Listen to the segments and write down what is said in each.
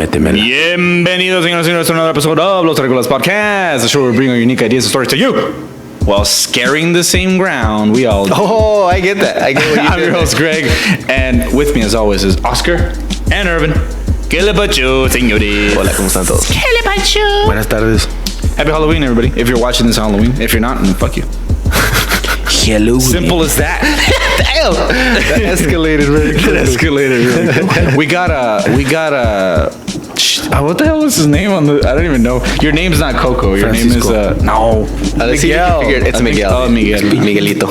Métemela. Bienvenidos, señores y señores, a another episode of Los Terricolas podcast, the show where we bring our unique ideas and stories to you while scaring the same ground we all do. Oh, I get that. I get what you I'm your host, Greg, and with me, as always, is Oscar and Irvin. ¿Qué le pacho, señores? Hola, ¿cómo están todos? ¿Qué le pacho? Buenas tardes. Happy Halloween, everybody. If you're watching this on Halloween. If you're not, then fuck you. Hello. Simple as that. Damn! That escalated really quickly. That escalated really quick. We got a. What the hell is his name on the? I don't even know. Your name's not Coco. Your Francisco. name is no. Let's see if you can figure it. It's Miguel. Oh, Miguel. Miguelito.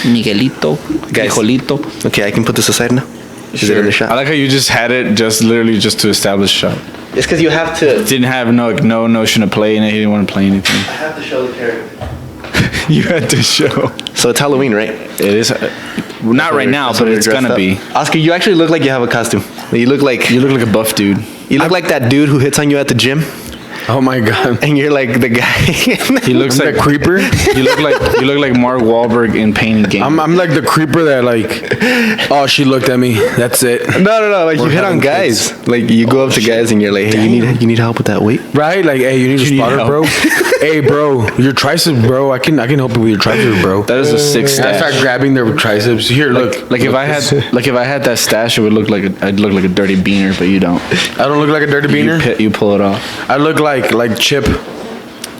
Miguelito. Guys. Hijolito. Okay, I can put this aside now. Is it in the I shot? like how you just had it, literally to establish shot. It's because you have to. Didn't have no notion of playing it. He didn't want to play anything. I have to show the character. You had to show. So it's Halloween, right? It is. Not right now, That's but what it's you're dressed gonna up. be. Oscar, you actually look like you have a costume. You look like You look like a buff dude. you look like that dude who hits on you at the gym, Oh my God. and you're like the guy. He looks like The creeper. You look like Mark Wahlberg in Pain and Gain. I'm like the creeper that oh, she looked at me. That's it. No. Like you We're hit on having guys. Like you go up to guys and you're like, hey, you need help with that weight? Right? Like, hey, you need a You need spotter, help. bro. Hey, bro, your triceps, bro. I can help you with your triceps, bro. That is a sick And I start stash. grabbing their triceps. Here, look. Like if I had that stash, it would look like I'd look like a dirty beaner, but you don't. I don't look like a dirty beaner. You pull it off. I look like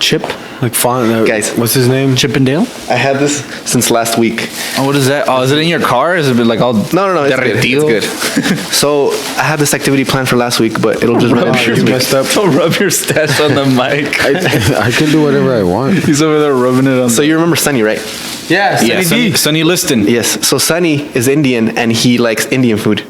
Chip, like Font. Guys. what's his name? Chippendale? I had this since last week. Oh, what is that? Oh, is it in your car? Is it like all? No, it's good. derretido? It's good. So I had this activity planned for last week, but it'll just run Rub out your, this week. messed up. Don't rub your stash on the mic. I can do whatever I want. He's over there rubbing it on. So you remember Sunny, right? Yeah, yeah, Sonny Liston. Yes. So Sunny is Indian and he likes Indian food,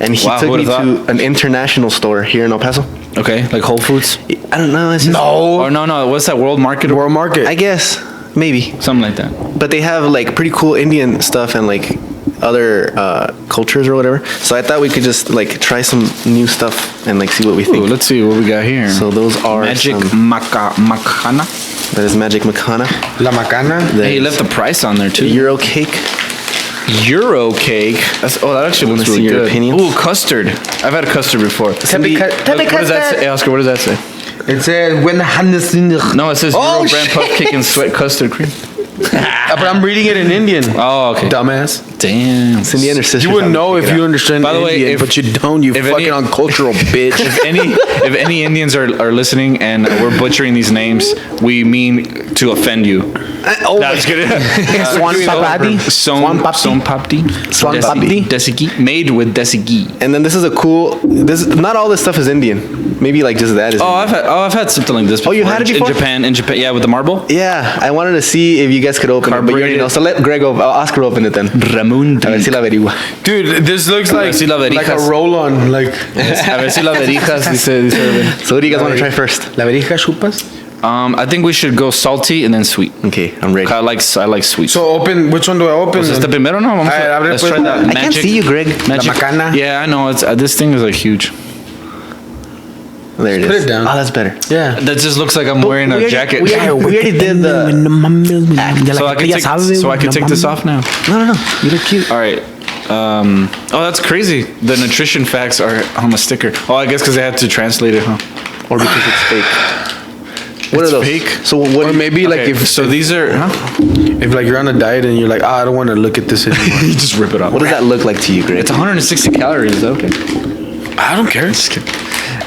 and he Wow, took who me would've to an international store here in El Paso. Okay, like Whole Foods. I don't know. It's just, Or no. What's that? World Market? World Market. I guess maybe, Something like that. but they have like pretty cool Indian stuff and like other cultures or whatever. So I thought we could just like try some new stuff and like see what we Ooh, think. let's see what we got here. So those are Magic some- Macana. That is Magic Macana. La Macana. That Hey, you is left the price on there too. Euro cake. Euro cake. That actually Wanna looks see really your good. opinions? Ooh, custard. I've had custard before. What Tepe does that say? Hey, Oscar, what does that say? It says when the hand is in the. No, it says Oh, Euro brand puff cake and sweat custard cream. But I'm reading it in Indian. Oh, okay. Dumbass. Damn. It's Indian or sister. You wouldn't know if you understand By the way, Indian, if- but you don't. You if fucking any- uncultural bitch. If any Indians are listening and we're butchering these names, we mean to offend you. Oh, No, just kidding. Swan papadi. Swan papdi. Swan papdi. Desi made with desi ghee. and then this is a cool. Not all this stuff is Indian. Maybe like just that is. Oh, Indian. I've had something like this before. you had it before? In Japan, yeah, with the marble. Yeah, I wanted to see if you guys could open it, but you already Carbureted. know. So let Greg Oscar open it then. Ramon. A ver si la averigua. Dude, this looks like si la a verijas. roll-on. Like, A ver si la verijas, dice Irvin. So what do you guys want to try first? ¿La verija chupas? I think we should go salty and then sweet. Okay, I'm ready. I like sweet. So open, which one do I open? ¿Es este primero? No, vamos Ay, abre let's pues. try that. I can't see you, Greg. Magic. La macana. Yeah, I know. It's this thing is like huge. There it is. Put it down. Oh, that's better. Yeah. That just looks like I'm wearing a jacket. We already did the. So I can take this off now. No. You look cute. All right. Oh, that's crazy. The nutrition facts are on the sticker. Oh, I guess because they had to translate it, huh? Or because it's fake. What It's are those? fake? So what? Or maybe like Okay, if so these are. Huh? if like you're on a diet and you're like, I don't want to look at this anymore. You just rip it off. What does that look like to you, Greg? It's 160 calories. Is that okay? I don't care. Just kidding.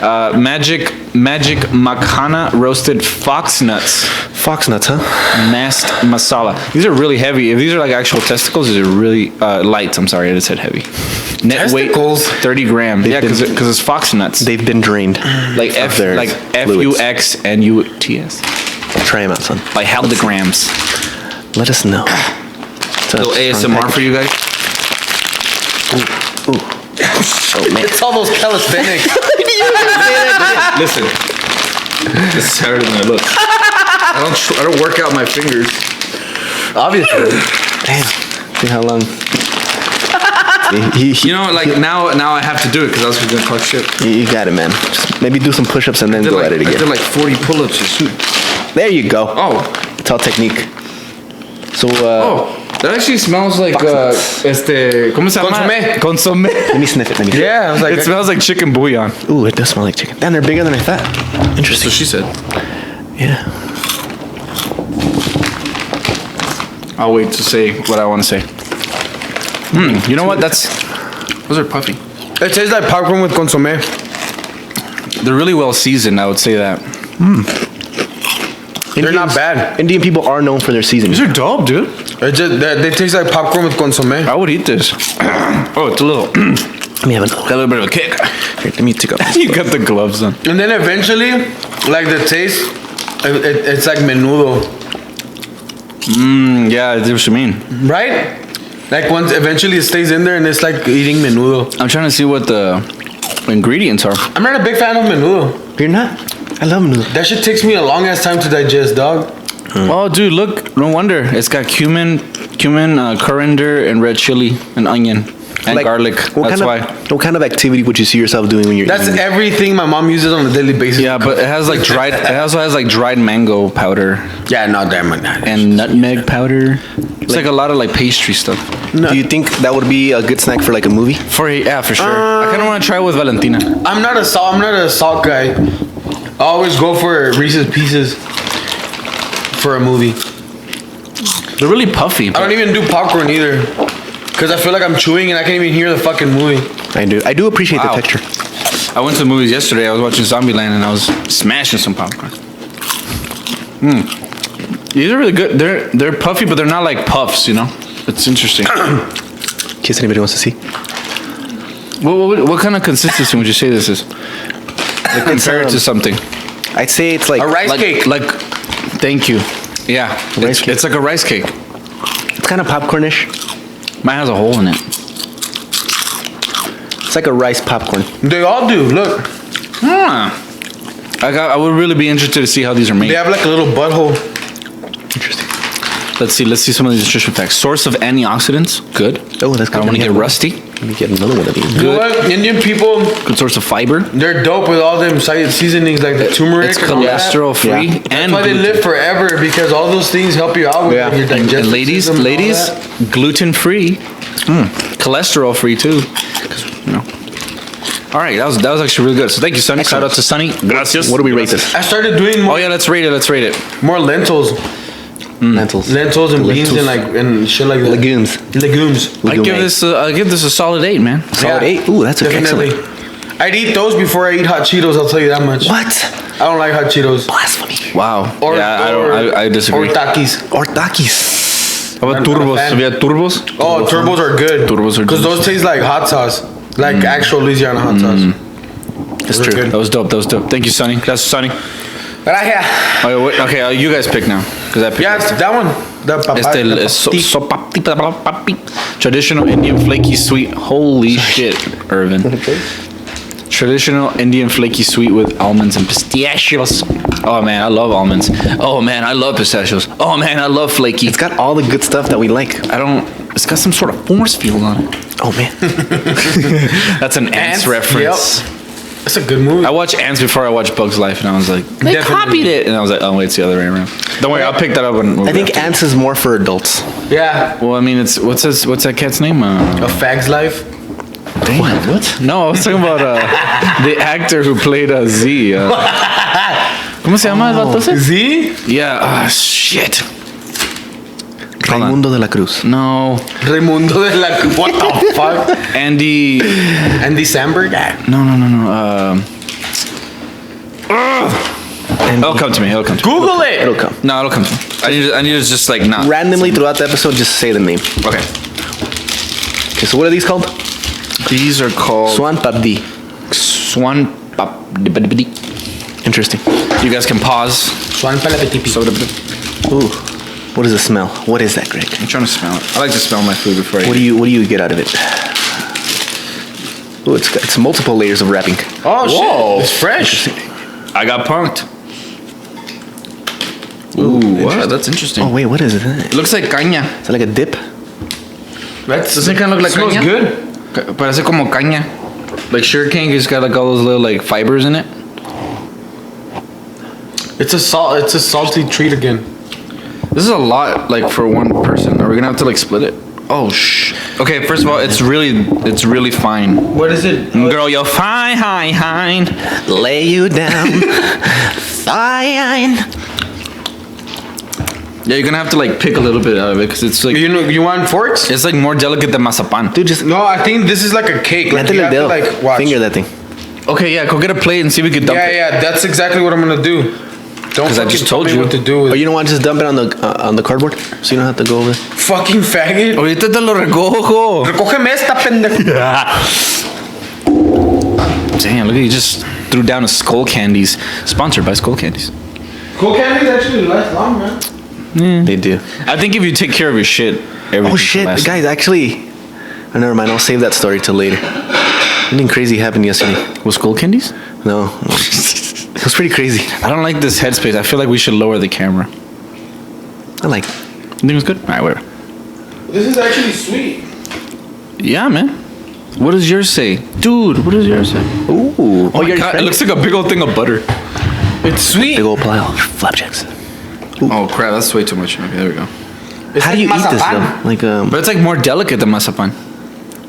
Magic Macana roasted fox nuts. Fox nuts, huh? Masked masala. These are really heavy. If these are like actual testicles, these are really light. I'm sorry, I just said heavy. Net Testicles? weight 30 grams. Yeah, been- because it's fox nuts. They've been drained. Like of their fluids. FUXNUTS. Try them out, son. Like haldograms. Let us know. Little ASMR for you guys. Ooh. Oh man. It's almost calisthenics. Listen, this is harder than I look. I don't work out my fingers. Obviously. Damn. See how long. You know, like now I have to do it because I was gonna talk shit. You got it, man. Just maybe do some push-ups and then go at it I did again. like 40 pull-ups. There you go. Oh, It's all technique. So, That actually smells like ¿cómo se llama? Consomé. Consomé. Let me sniff it. Let me sniff Yeah, I was like, It smells like chicken bouillon. it. Ooh, it does smell like chicken. Damn, they're bigger than I thought. Interesting. So she said. Yeah. I'll wait to say what I want to say. You know what? Those are puffy. it tastes like popcorn with consomme. They're really well seasoned. I would say that. They're not bad. Indian people are known for their seasoning. These are dope, dude. They taste like popcorn with consomme. I would eat this. Oh, it's a little. Let me have another Got a little bit of a kick. Here, let me take up. You got the gloves on. And then eventually, like the taste, it's like menudo, Yeah, I see what you mean. right? Like once eventually it stays in there and it's like eating menudo. I'm trying to see what the ingredients are. I'm not a big fan of menudo. You're not? I love noodles. That shit takes me a long ass time to digest, dog. Oh, dude, look. No wonder. It's got cumin, coriander, and red chili, and onion, and garlic. That's why. What kind of activity would you see yourself doing when you're That's eating? everything my mom uses on a daily basis. Yeah, but it has like dried. It also has like dried mango powder Yeah, no, damn it. and nutmeg powder. It's like a lot of like pastry stuff. Do you think that would be a good snack for like a movie? For sure. I kind of want to try it with Valentina. I'm not a salt guy. I always go for Reese's Pieces for a movie. They're really puffy. I don't even do popcorn either. Cause I feel like I'm chewing and I can't even hear the fucking movie. I do appreciate Wow. the texture. I went to the movies yesterday. I was watching Zombieland and I was smashing some popcorn. These are really good. They're puffy, but they're not like puffs. You know, it's interesting. In case anybody wants to see. What kind of consistency would you say this is? Like compare it to something. I'd say it's like A rice cake. Like, thank you. Yeah, Rice cake. it's like a rice cake. it's kind of popcornish. Mine has a hole in it. It's like a rice popcorn. They all do. Look, I would really be interested to see how these are made. they have like a little butthole. Interesting. Let's see some of these nutrition facts. Source of antioxidants, good. Oh, that's I good. don't want to get rusty. Let me get another one of these. You know Good. what? Indian people, Good source of fiber. they're dope with all them seasonings like the turmeric. It's and all that. cholesterol free Yeah. That's and why they gluten. live forever because all those things help you out with Yeah. your digestive And ladies, system and all that. gluten free, cholesterol free too. 'Cause, you know. All right, that was actually really good. So thank you, Sonny. Shout out to Sonny. Gracias. What do we rate this? I started doing Oh more, yeah, let's rate it. more lentils Lentils. and beans and shit like that. Legumes. Legumes. I give this a solid 8, man. Solid Yeah. 8. Ooh, that's Definitely. excellent. I'd eat those before I eat hot Cheetos. I'll tell you that much. What? I don't like hot Cheetos. Blasphemy. Wow. I disagree. Or Takis. Or Takis. How about I'm not a turbos? fan. Have you had turbos? Oh, turbos are good. Turbos are because those taste like hot sauce, like actual Louisiana hot sauce. That's Those are true. good. That was dope. Thank you, Sonny. That's Sonny. Gracias. Okay, you guys pick now. Because I picked Yeah, it's that one. The papi. Traditional Indian flaky sweet. Holy shit, Irvin. Traditional Indian flaky sweet with almonds and pistachios. Oh man, I love almonds. Oh man, I love pistachios. Oh man, I love flaky. It's got all the good stuff that we like. It's got some sort of force field on it. Oh man. That's an Ants reference. Yep. It's a good movie. I watched Ants before I watched Bugs Life, and I was like, they Definitely. copied it. And I was like, oh wait, it's the other way around. Don't worry, I'll pick that up when I think Ants is more for adults. Yeah. Well, I mean, it's what's that cat's name? A Fag's Life. What? No, I was talking about the actor who played Z. ¿Cómo se llama el vato ese? Z? Yeah. Shit. Hold on. Raimundo de la Cruz. No. Raimundo de la... What the fuck? Andy. Andy Samberg? No. It'll come to me. Google it. It'll come. No, it'll come to me. I need to just like not. Randomly throughout the episode, just say the name. Okay. Okay, so what are these called? These are called Swan Papdi. Swan. Interesting. You guys can pause. Swan Palapetipi. Ooh. What does it smell? What is that, Greg? I'm trying to smell it. I like to smell my food before I What eat. do you get out of it? Ooh, it's multiple layers of wrapping. Oh, Whoa. shit. It's fresh. I got punked. Ooh, wow, that's interesting. Oh wait, what is it? It looks like caña. Is it like a dip? Doesn't it kind of look like smells caña? good. Parece como caña. Like sugarcane, it's got like all those little like fibers in it. It's a salty treat again. This is a lot, like, for one person. Are we gonna have to, like, split it? Oh, Okay, first of all, it's really fine. What is it? Girl, you're fine. Lay you down. Fine. Yeah, you're gonna have to, like, pick a little bit out of it, because it's, like... You want forks? It's, like, more delicate than mazapan. Dude, just No, I think this is like a cake. Like, métele you el have to, dedo. like, watch. Finger that thing. Okay, yeah, go get a plate and see if we can dump it. Yeah, that's exactly what I'm gonna do. Don't 'Cause I fucking just tell told me you. what to do with Or you don't want to just dump it on the cardboard, so you don't have to go over. fucking faggot. Ahorita te lo recojo. Recógeme esta pendeja. Damn, look at you just threw down a Skull Candies. Sponsored by Skull Candies. Cool candies actually last long, man. They do. I think if you take care of your shit, everything Oh shit, can last. guys! Actually, oh, never mind. I'll save that story till later. Something crazy happened yesterday. With Skull Candies? No, it was pretty crazy. I don't like this headspace. I feel like we should lower the camera. I like. You think it's good? Alright, whatever. This is actually sweet. Yeah, man. What does yours say? Dude, what does yours say? Ooh. Oh, my you're God, it looks like a big old thing of butter. It's sweet. big old pile of flapjacks. Oh, crap, that's way too much. Okay, there we go. It's How do you like eat this mazapan. though? Like But it's like more delicate than mazapan.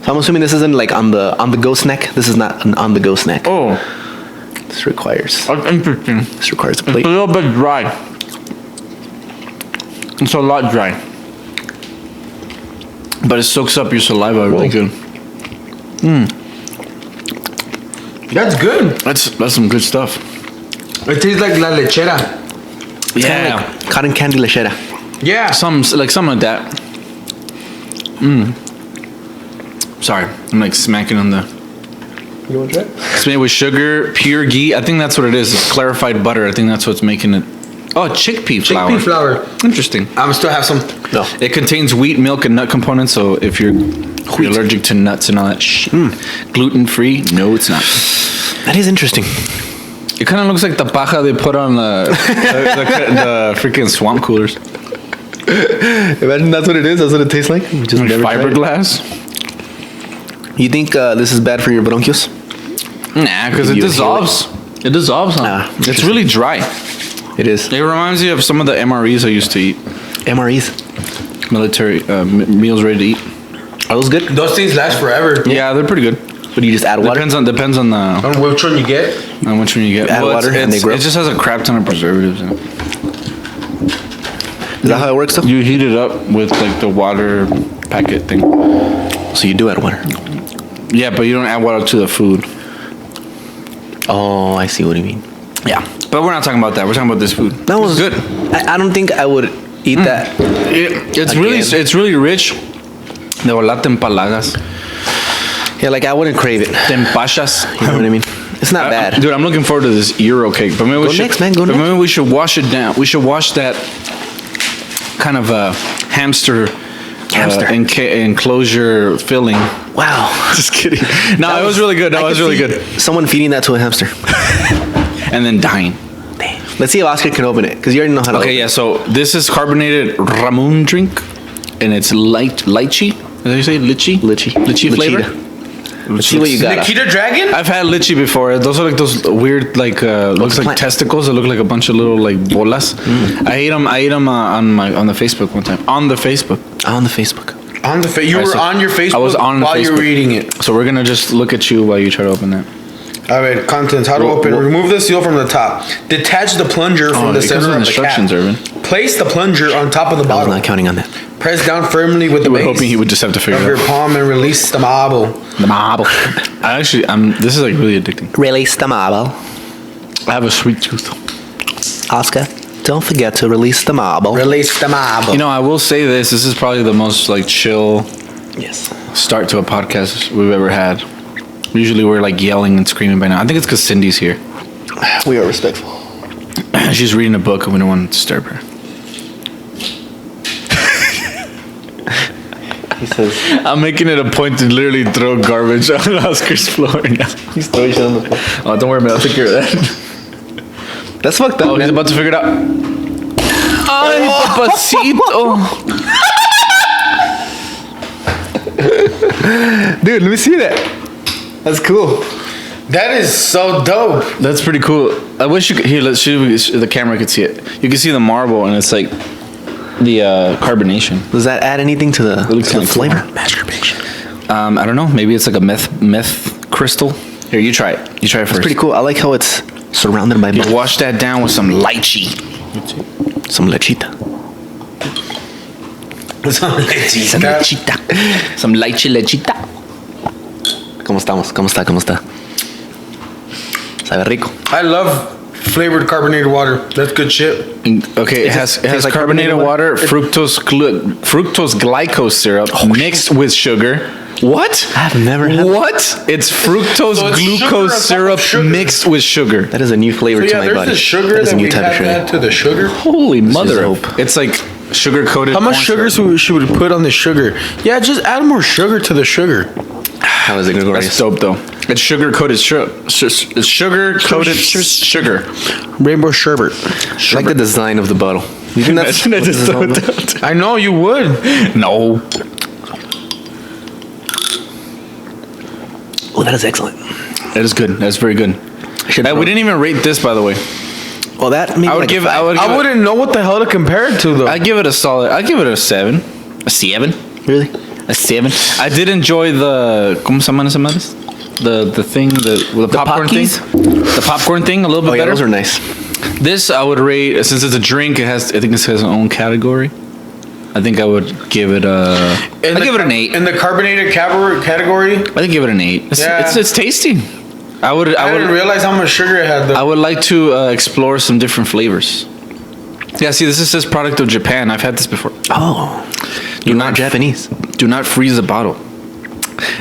So I'm assuming this isn't like on the go snack. This is not an on the go snack. Oh, This requires that's interesting. this requires a It's plate. a little bit dry. It's a lot dry. But it soaks up your saliva really good. That's good. That's some good stuff. It tastes like la lechera. Yeah. Cotton candy lechera. Yeah. Something like that. Sorry, I'm like smacking on the. You want to try? It's made with sugar, pure ghee. I think that's what it is. It's clarified butter. I think that's what's making it. Oh, chickpea flour. Chickpea flour. Interesting. I'm still have some. No. It contains wheat, milk, and nut components. So if you're allergic to nuts and all that shit, gluten free? No, it's not. That is interesting. It kind of looks like the paja they put on the freaking swamp coolers. Imagine that's what it is. That's what it tastes like. Just Like never tried it. fiberglass. You think this is bad for your bronchios? Nah, because it You dissolves. It dissolves. Ah, It's really dry. It is. It reminds you of some of the MREs I used to eat. MREs. Military meals ready to eat. Are those good? Those things last forever. Yeah, they're pretty good. But you just add water. Depends on the On which one you get. on which one you get. Add water and they grow. It just has a crap ton of preservatives in it. Is that how it works though? You heat it up with like the water packet thing. So you do add water. Yeah, but you don't add water to the food. Oh, I see what you mean. Yeah, but we're not talking about that. We're talking about this food. That was good. I don't think I would eat that. It's really rich. De volate empalagas. Yeah, like I wouldn't crave it. Te empachas. You know what I mean? It's not bad. Dude, I'm looking forward to this Euro cake. But maybe we Go should, next, man, go but next. maybe we should wash it down. We should wash that kind of hamster enclosure filling. Wow. Just kidding. No, it was really good. No, it was really good. Someone feeding that to a hamster. And then dying. Damn. Let's see if Oscar can open it, because you already know how to Okay, open yeah. So this is carbonated Ramon drink, and it's lychee. Is that how you say lychee? Lychee flavor. Let's see what you got. Nikita Dragon? I've had lychee before. Those are like those weird, like looks like plant. testicles. That look like a bunch of little like bolas. I ate them. on the Facebook one time. On the Facebook. On the Facebook. On the you Alright, were so on your Facebook I was on while you were Facebook. eating it. So we're gonna just look at you while you try to open that. Alright, contents. How to open. Remove the seal from the top. Detach the plunger from the it comes center with of the cap. instructions, Irvin. Place the plunger on top of the I was bottle. not counting on that. Press down firmly with the We're base hoping he would just have to figure of it your out. palm and release the marble. The marble. This is like really addicting. Release the marble. I have a sweet tooth. Oscar, don't forget to release the marble. Release the marble. You know, I will say this. This is probably the most like chill Yes. start to a podcast we've ever had. Usually we're like yelling and screaming by now. I think it's because Cindy's here. We are respectful. She's reading a book and we don't want to disturb her. He says, I'm making it a point to literally throw garbage on Oscar's floor now. he's throwing shit on the floor. Oh, don't worry, man. I'll take care of that. That's fucked up, Oh, he's man. about to figure it out. Ay, papacito. Dude, let me see that. That's cool. That is so dope. That's pretty cool. I wish you could. Here, let's see if the camera could see it. You can see the marble, and it's like carbonation. Does that add anything to the looks kinda cool. flavor? Masturbation. I don't know. Maybe it's like a meth crystal. Here, you try it. You try it first. It's pretty cool. I like how it's surrounded by You wash that down with some lychee. some lechita. Some lechita. Some lychee lechita. ¿Cómo estamos? ¿Cómo está? ¿Cómo está? Sabe rico. I love flavored carbonated water. That's good shit. Okay, it has like carbonated carbonated water, fructose glycose syrup mixed with sugar. What? I've never had What? It's fructose So it's sugar on glucose top of syrup sugar. mixed with sugar. That is a new flavor So to yeah, my there's body. the sugar that is a that new we type have of to sugar. add to the sugar. Holy mother! hope. It's like sugar coated. How much sugar should we put on the sugar? Yeah, just add more sugar to the sugar. How is it going to go? That's dope though. It's sugar coated sugar. It's sugar coated sugar. Rainbow sherbet. I like the design of the bottle. You think that's Imagine I what just this is throw all it about? down. I know you would. No. Oh, that is excellent. That is good. That's very good. We didn't even rate this, by the way. Well, that maybe I would like give. a five. I wouldn't know what the hell to compare it to though. I'd give it a solid. I'd give it a 7. A 7. Really? A 7. I did enjoy the. ¿Cómo se llaman esas madres? The thing, the popcorn thing. Pockies? The popcorn thing, a little bit Oh yeah, better. those are nice. This I would rate, since it's a drink. I think this has its own category. I think I would give it a. I'd give it an 8. In the carbonated category, I'd give it an 8. Yeah. It's tasty. I would. I didn't realize how much sugar it had though. I would like to explore some different flavors. Yeah, see, this is this product of Japan. I've had this before. Oh, Do not Japanese. Do not freeze the bottle.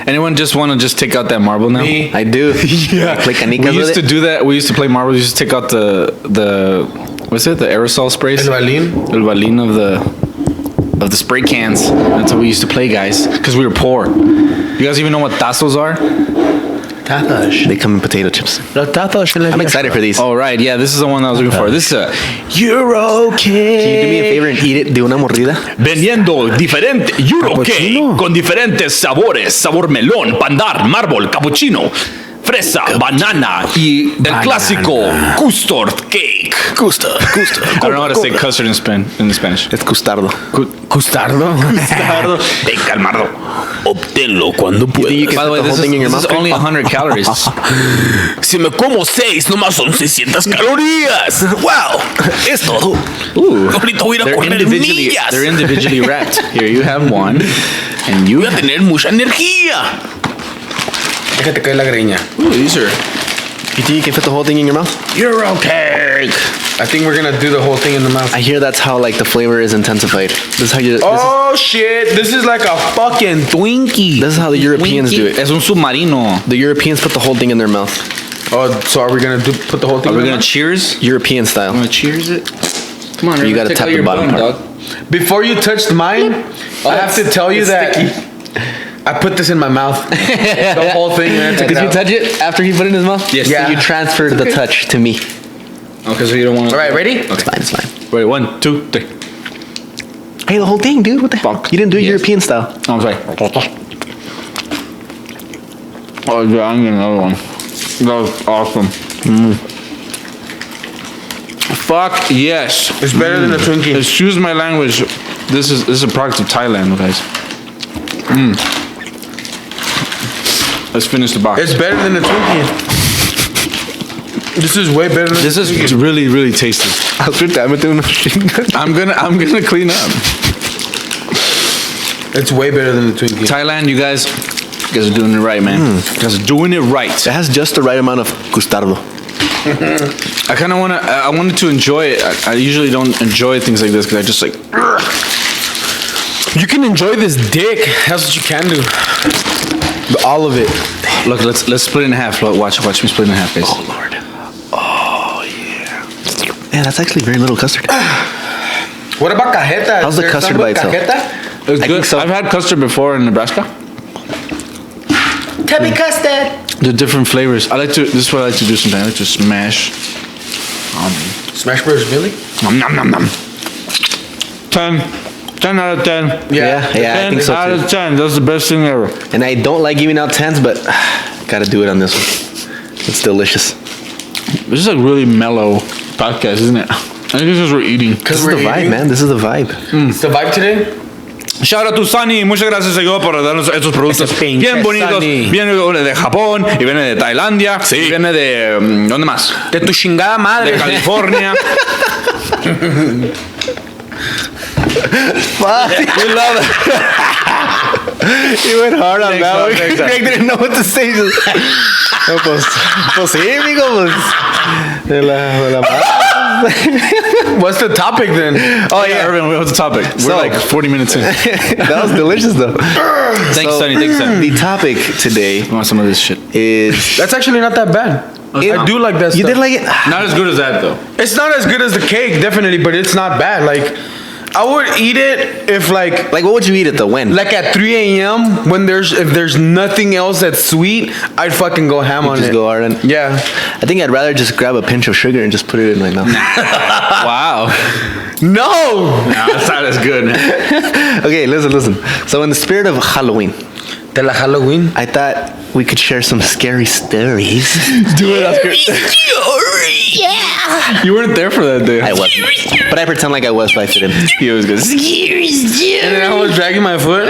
Anyone just want to just take out that marble now? Me. I do. Yeah, Play canicas we used with to it? do that. We used to play marbles. We used to take out the what's it? The aerosol sprays. El balín. El balín of the spray cans. That's how we used to play, guys. Because we were poor. You guys even know what tazos are? They come in potato chips. I'm excited for these. Oh right, yeah. This is the one I was looking for. This is a Euro Can you do me a favor and eat it de una mordida? Vendiendo diferente Euro Cake con diferentes sabores, sabor melón, pandar, mármol, cappuccino, fresa, banana y el clásico custard cake. Custard. I don't know how to say custard in Spanish. It's custardo. Custardo. Ven calmado. Obténlo cuando you can By the put way, the whole this thing in your is mouth? only 100 calories. Si me como 6, nomás son 600 calorías. ¡Wow! Es todo. Ooh. Ahorita voy a ir a correr millas. They're individually wrapped. Here you have one, and you Voy a tener mucha energía. Déjate caer la greña. Ooh, these are You think you can fit the whole thing in your mouth? Euro Cake. I think we're gonna do the whole thing in the mouth. I hear that's how like the flavor is intensified. This is how you. Oh shit! This is like a fucking Twinkie. This is how the Europeans do it. Es un submarino. The Europeans put the whole thing in their mouth, Oh, so are we gonna put the whole thing? Are we in the gonna mouth? cheers? European style. I'm gonna cheers it. Come on, You River, gotta take tap out the your bottom bun, part. dog. Before you touched mine, I have to tell you it's that I put this in my mouth. The whole thing. Man, Did you touch it after he put it in his mouth? Yes. Yeah. So you transferred the touch to me. Okay, so you don't want to. All right, ready? It's fine. It's fine. Wait, 1, 2, 3. Hey, the whole thing, dude. What the Fuck. heck? You didn't do it Yes. European style. Oh, I'm sorry. Oh, yeah, I'm getting another one. That was awesome. Fuck yes. It's better than a Twinkie. Excuse my language. This is a product of Thailand, guys. Let's finish the box. It's better than a Twinkie. This is way better than This is really, really tasty. I'm gonna clean up. It's way better than a Twinkie. Thailand, you guys are doing it right, man. You guys are doing it right. It has just the right amount of custardo. I kind of I wanted to enjoy it. I usually don't enjoy things like this because I just like. You can enjoy this dick. That's what you can do. All of it. Look, let's split it in half. Look, watch me split it in half, guys. Oh Lord. Oh yeah. Yeah, that's actually very little custard. What about cajeta? How's the Is there custard some by with itself? Cajeta? It's I good. think so. I've had custard before in Nebraska. Tell me custard. The different flavors. This is what I like to do sometimes. I like to smash. Smash Bros. Really? Nom nom nom nom. 10 out of 10. Yeah, I 10 think so out too. of 10. That's the best thing ever. And I don't like giving out tens, but gotta do it on this one. It's delicious. This is a really mellow podcast, isn't it? I think it's just we're eating. This is the vibe, man. This is the vibe. It's the vibe today. Shout out to Sunny, muchas gracias señor por darnos estos productos Ese pinche bien bonitos. Sunny. Viene de Japón y viene de Tailandia. Sí. Y viene de ¿dónde más? De tu chingada madre. De California. We love it. You went hard on that one. Thanks, man. Greg didn't know what to say. Just, no, pues sí, amigo. Pues, de la What's the topic then? Oh, yeah. Irvin, what's the topic? We're So- like 40 minutes in. That was delicious, though. Thanks, Sunny. Thanks, Sunny. The topic today I want some of this shit. is... That's actually not that bad. I do like that You stuff. did like it? Not as good as that though. It's not as good as the cake, definitely, but it's not bad. Like, I would eat it if like Like, what would you eat at the when? like at 3 a.m. when if there's nothing else that's sweet, I'd fucking go ham on just it. go hard on. Yeah. I think I'd rather just grab a pinch of sugar and just put it in my mouth. Wow. No. No, it's not as good. Okay, listen. So in the spirit of Halloween, De la Halloween. I thought we could share some scary stories. Do it, Oscar. You weren't there for that day. I wasn't. But I pretend like I was, so I fit in. He always goes. And then I was dragging my foot.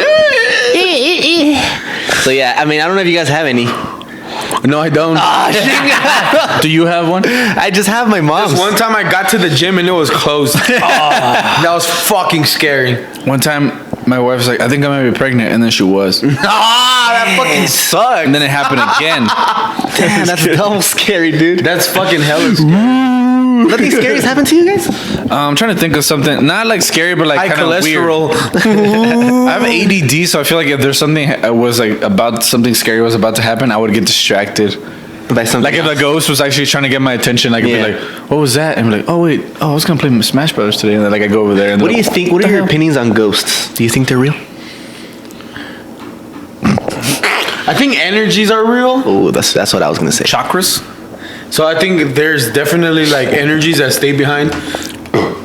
So yeah, I mean, I don't know if you guys have any. No, I don't. Do you have one? I just have my mom's. One time I got to the gym and it was closed. That was fucking scary. One time, my wife was like, "I think I might be pregnant," and then she was. And That fucking sucked. then it happened again. Damn, that's double scary, dude. That's fucking hella scary. Nothing scary has happened to you guys? I'm trying to think of something not like scary, but like High kind of weird. cholesterol. I have ADD, so I feel like if there's something was like about something scary was about to happen, I would get distracted. By something Like if the ghost was actually trying to get my attention, I could Yeah. be like, "What was that?" And be like, "Oh wait, I was gonna play Smash Brothers today." And then like I go over there. And What do they're you like, think? What are the your hell? opinions on ghosts? Do you think they're real? I think energies are real. Oh, that's what I was gonna say. Chakras? So I think there's definitely like energies that stay behind.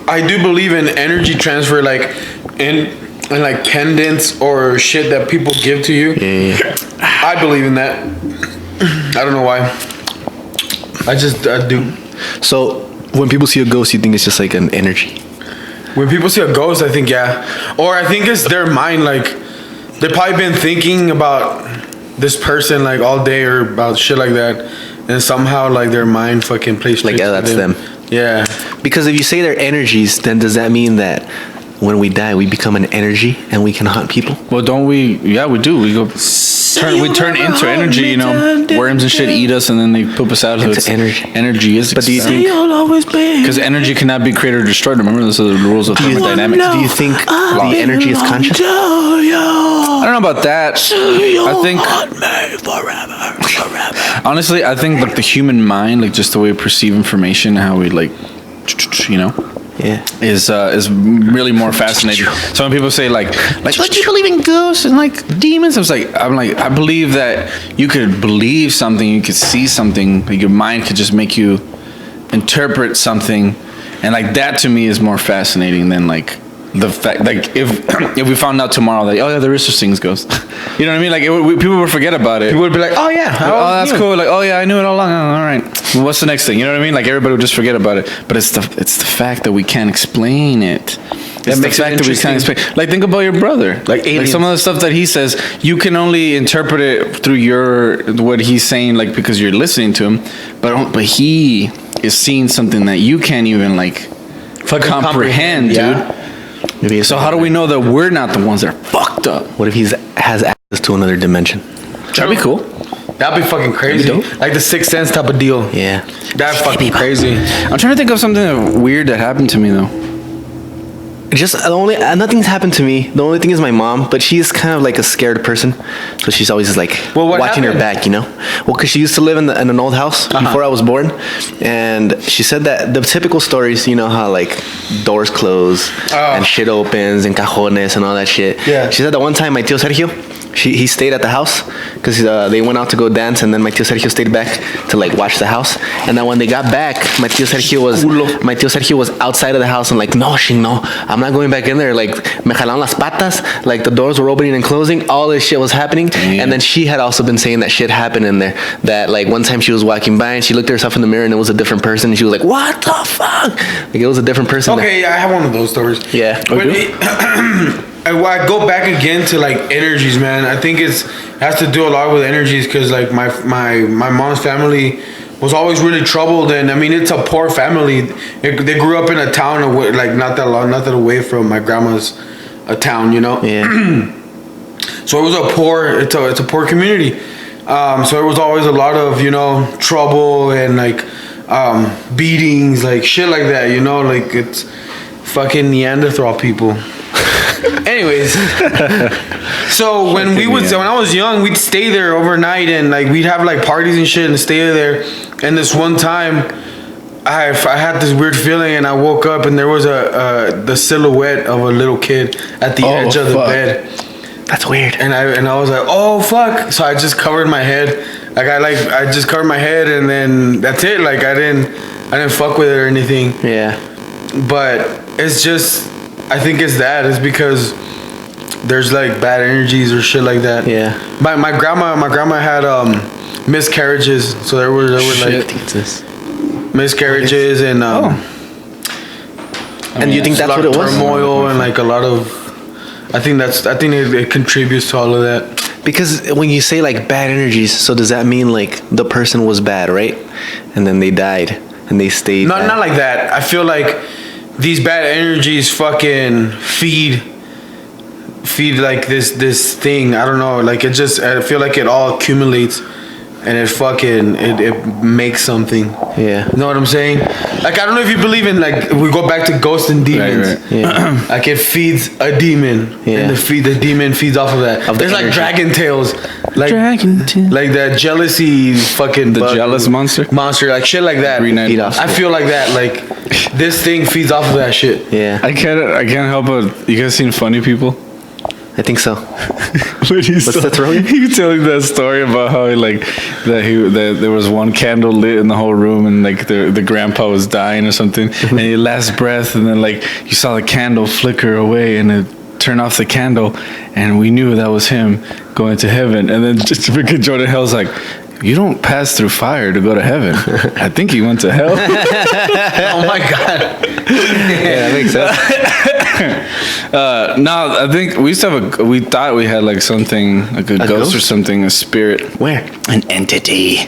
I do believe in energy transfer, like in like pendants or shit that people give to you. Yeah. I believe in that. I don't know why. I do. So when people see a ghost, you think it's just like an energy? When people see a ghost, I think yeah, or I think it's their mind. Like they've probably been thinking about this person like all day or about shit like that, and somehow like their mind fucking plays Like, tricks yeah, with that's them. Yeah. Because if you say they're energies, then does that mean that when we die, we become an energy and we can haunt people? Well, don't we? Yeah, we do. We turn into energy. You know, worms and shit eat us, and then they poop us out. So Into it's energy. Energy is. But do you think? Because energy cannot be created or destroyed. Remember, those are the rules of thermodynamics. Do you think the energy is conscious? I don't know about that. I think honestly, I think like the human mind, like just the way we perceive information, how we like, you know, Yeah. is really more fascinating. So when people say like, do you believe in ghosts and like demons? I believe that you could believe something, you could see something, like your mind could just make you interpret something, and like that to me is more fascinating than like the fact, like if we found out tomorrow that, oh yeah, there is such thing as ghosts. You know what I mean? Like people would forget about it. People would be like, oh yeah, Oh, that's cool. Like, oh yeah, I knew it all along. Oh, all right. Well, what's the next thing? You know what I mean? Like everybody would just forget about it. But it's the fact that we can't explain it. It's the makes it fact that we can't interesting. explain. Like think about your brother. Like aliens. some of the stuff that he says, you can only interpret it through what he's saying, like because you're listening to him. But he is seeing something that you can't even like comprehend, dude. yeah. Maybe it's So how do we know that we're not the ones that are fucked up? What if he has access to another dimension? That'd be cool. That'd be fucking crazy. dope. Like the Sixth Sense type of deal. Yeah. That's fucking crazy. I'm trying to think of something weird that happened to me though. Just nothing's happened to me. The only thing is my mom, but she's kind of like a scared person, so she's always just like Well, what watching her happened? back, you know. Well, because she used to live in an old house before I was born, and she said that the typical stories, you know how like doors close and shit opens and cajones and all that shit. Yeah. She said that one time my tío Sergio, he stayed at the house because they went out to go dance, and then my tío Sergio stayed back to like watch the house. And then when they got back, my tío Sergio was outside of the house and like, no, I'm not going back in there. Like, me jalaron las patas, like the doors were opening and closing, all this shit was happening. Damn. And then she had also been saying that shit happened in there. That like one time she was walking by and she looked at herself in the mirror and it was a different person, and she was like, what the fuck? Like, it was a different person. Okay, yeah, I have one of those stories. Yeah. I go back again to like energies, man. I think it has to do a lot with energies because like my mom's family was always really troubled, and I mean it's a poor family. They grew up in a town away, like not that away from my grandma's town, you know. Yeah. So it was it's a poor community. So it was always a lot of, you know, trouble and like beatings, like shit like that, you know, like it's fucking Neanderthal people. Anyways, so when I was young, we'd stay there overnight and like we'd have like parties and shit and stay there. And this one time, I had this weird feeling and I woke up and there was the silhouette of a little kid at the edge of the bed. That's weird. And I was like, oh fuck! So I just covered my head. I just covered my head and then that's it. Like I didn't fuck with it or anything. Yeah. But it's just, I think it's because there's like bad energies or shit like that. Yeah. My grandma had miscarriages, so there were like miscarriages and and you think that's what it was? Turmoil and like a lot of. I think it contributes to all of that. Because when you say like bad energies, so does that mean like the person was bad, right? And then they died and they stayed. Not like that. I feel like these bad energies fucking feed like this thing. I don't know. Like I feel like it all accumulates and it makes something. Yeah. You know what I'm saying? Like I don't know if you believe in like we go back to ghosts and demons. Right. Yeah. Like it feeds a demon. Yeah. And the demon feeds off of that. Of the There's like energy. dragon tails. Like Dragon tail. Like that jealousy fucking bug. Jealous monster? Monster, like shit like that. Feed off. I feel like that. Like this thing feeds off of that shit. Yeah. I can't help but, you guys seen Funny People? I think so. What's that story? He telling that story about how that there was one candle lit in the whole room and like the grandpa was dying or something and he last breath and then like you saw the candle flicker away and it turned off the candle and we knew that was him going to heaven, and then just freaking Jordan Hell's like, you don't pass through fire to go to heaven. I think he went to hell. Oh my god. Yeah, that makes sense. No, I think we thought we had like something, like a ghost or something, a spirit. Where? An entity.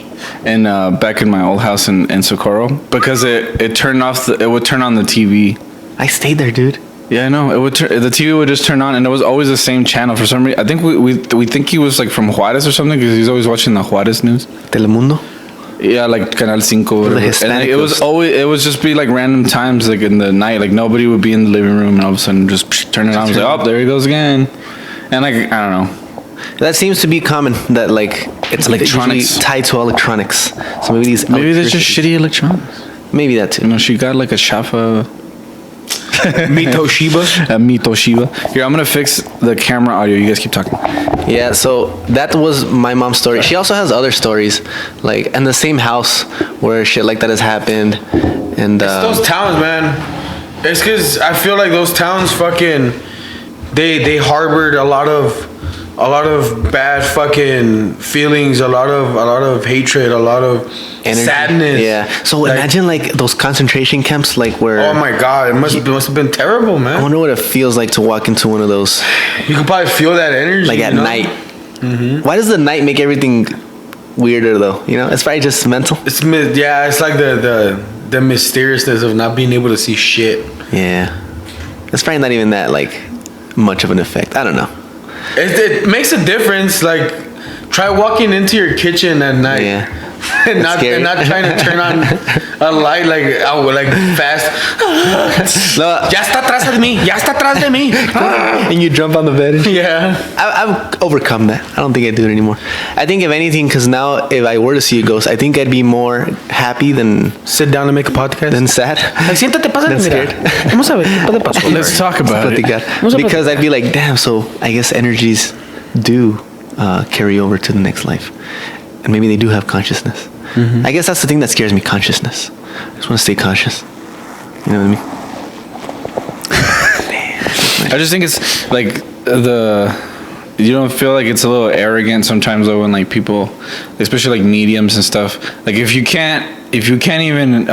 And back in my old house in Socorro, because it turned off, it would turn on the TV. I stayed there, dude. Yeah, I know. It would the TV would just turn on, and it was always the same channel for some reason. I think we think he was like from Juarez or something because he's always watching the Juarez news. Telemundo. Yeah, like Canal 5 or whatever. Hispanic And it was just be like random times, like in the night, like nobody would be in the living room, and all of a sudden just turn it on. I was like, oh, there he goes again. And like I don't know. That seems to be common. That like it's Electronics. usually tied to electronics. So maybe Maybe they're just shitty electronics. Maybe that too. You know, she got like a Shafa. Toshiba. A Toshiba. Here, I'm gonna fix the camera audio. You guys keep talking. Yeah, so that was my mom's story. She also has other stories, like in the same house where shit like that has happened, and Those towns, man. It's because I feel like those towns fucking they harbored a lot of bad fucking feelings, a lot of hatred, a lot of energy. sadness. Yeah. So Like, imagine like those concentration camps, like where. oh my god, it must have been terrible, I man. wonder what it feels like to walk into one of those, You could probably feel that energy, like at you know? night. Why does the night make everything weirder though? You know, it's probably just mental. It's like the mysteriousness of not being able to see shit. Yeah. It's probably not even that like much of an effect. I don't know. It makes a difference. Like, try walking into your kitchen at night. Yeah. and not trying to turn on a light like fast. No, Ya está atrás de mí. Ya está atrás de mí. and you jump on the bed. Yeah. I've overcome that. I don't think I do it anymore. I think if anything, because now if I were to see a ghost, I think I'd be more happy than Sit down and make a podcast. sad. Siéntate, pasa, Than mira. scared. Vamos a ver. ¿Qué te pasó? Let's talk about it. Because I'd be like, damn. So I guess energies do carry over to the next life, and maybe they do have consciousness. I guess that's the thing that scares me: consciousness. I just want to stay conscious. You know what I mean? I just think it's like you don't feel like it's a little arrogant sometimes though when like people, especially like mediums and stuff, like if you can't even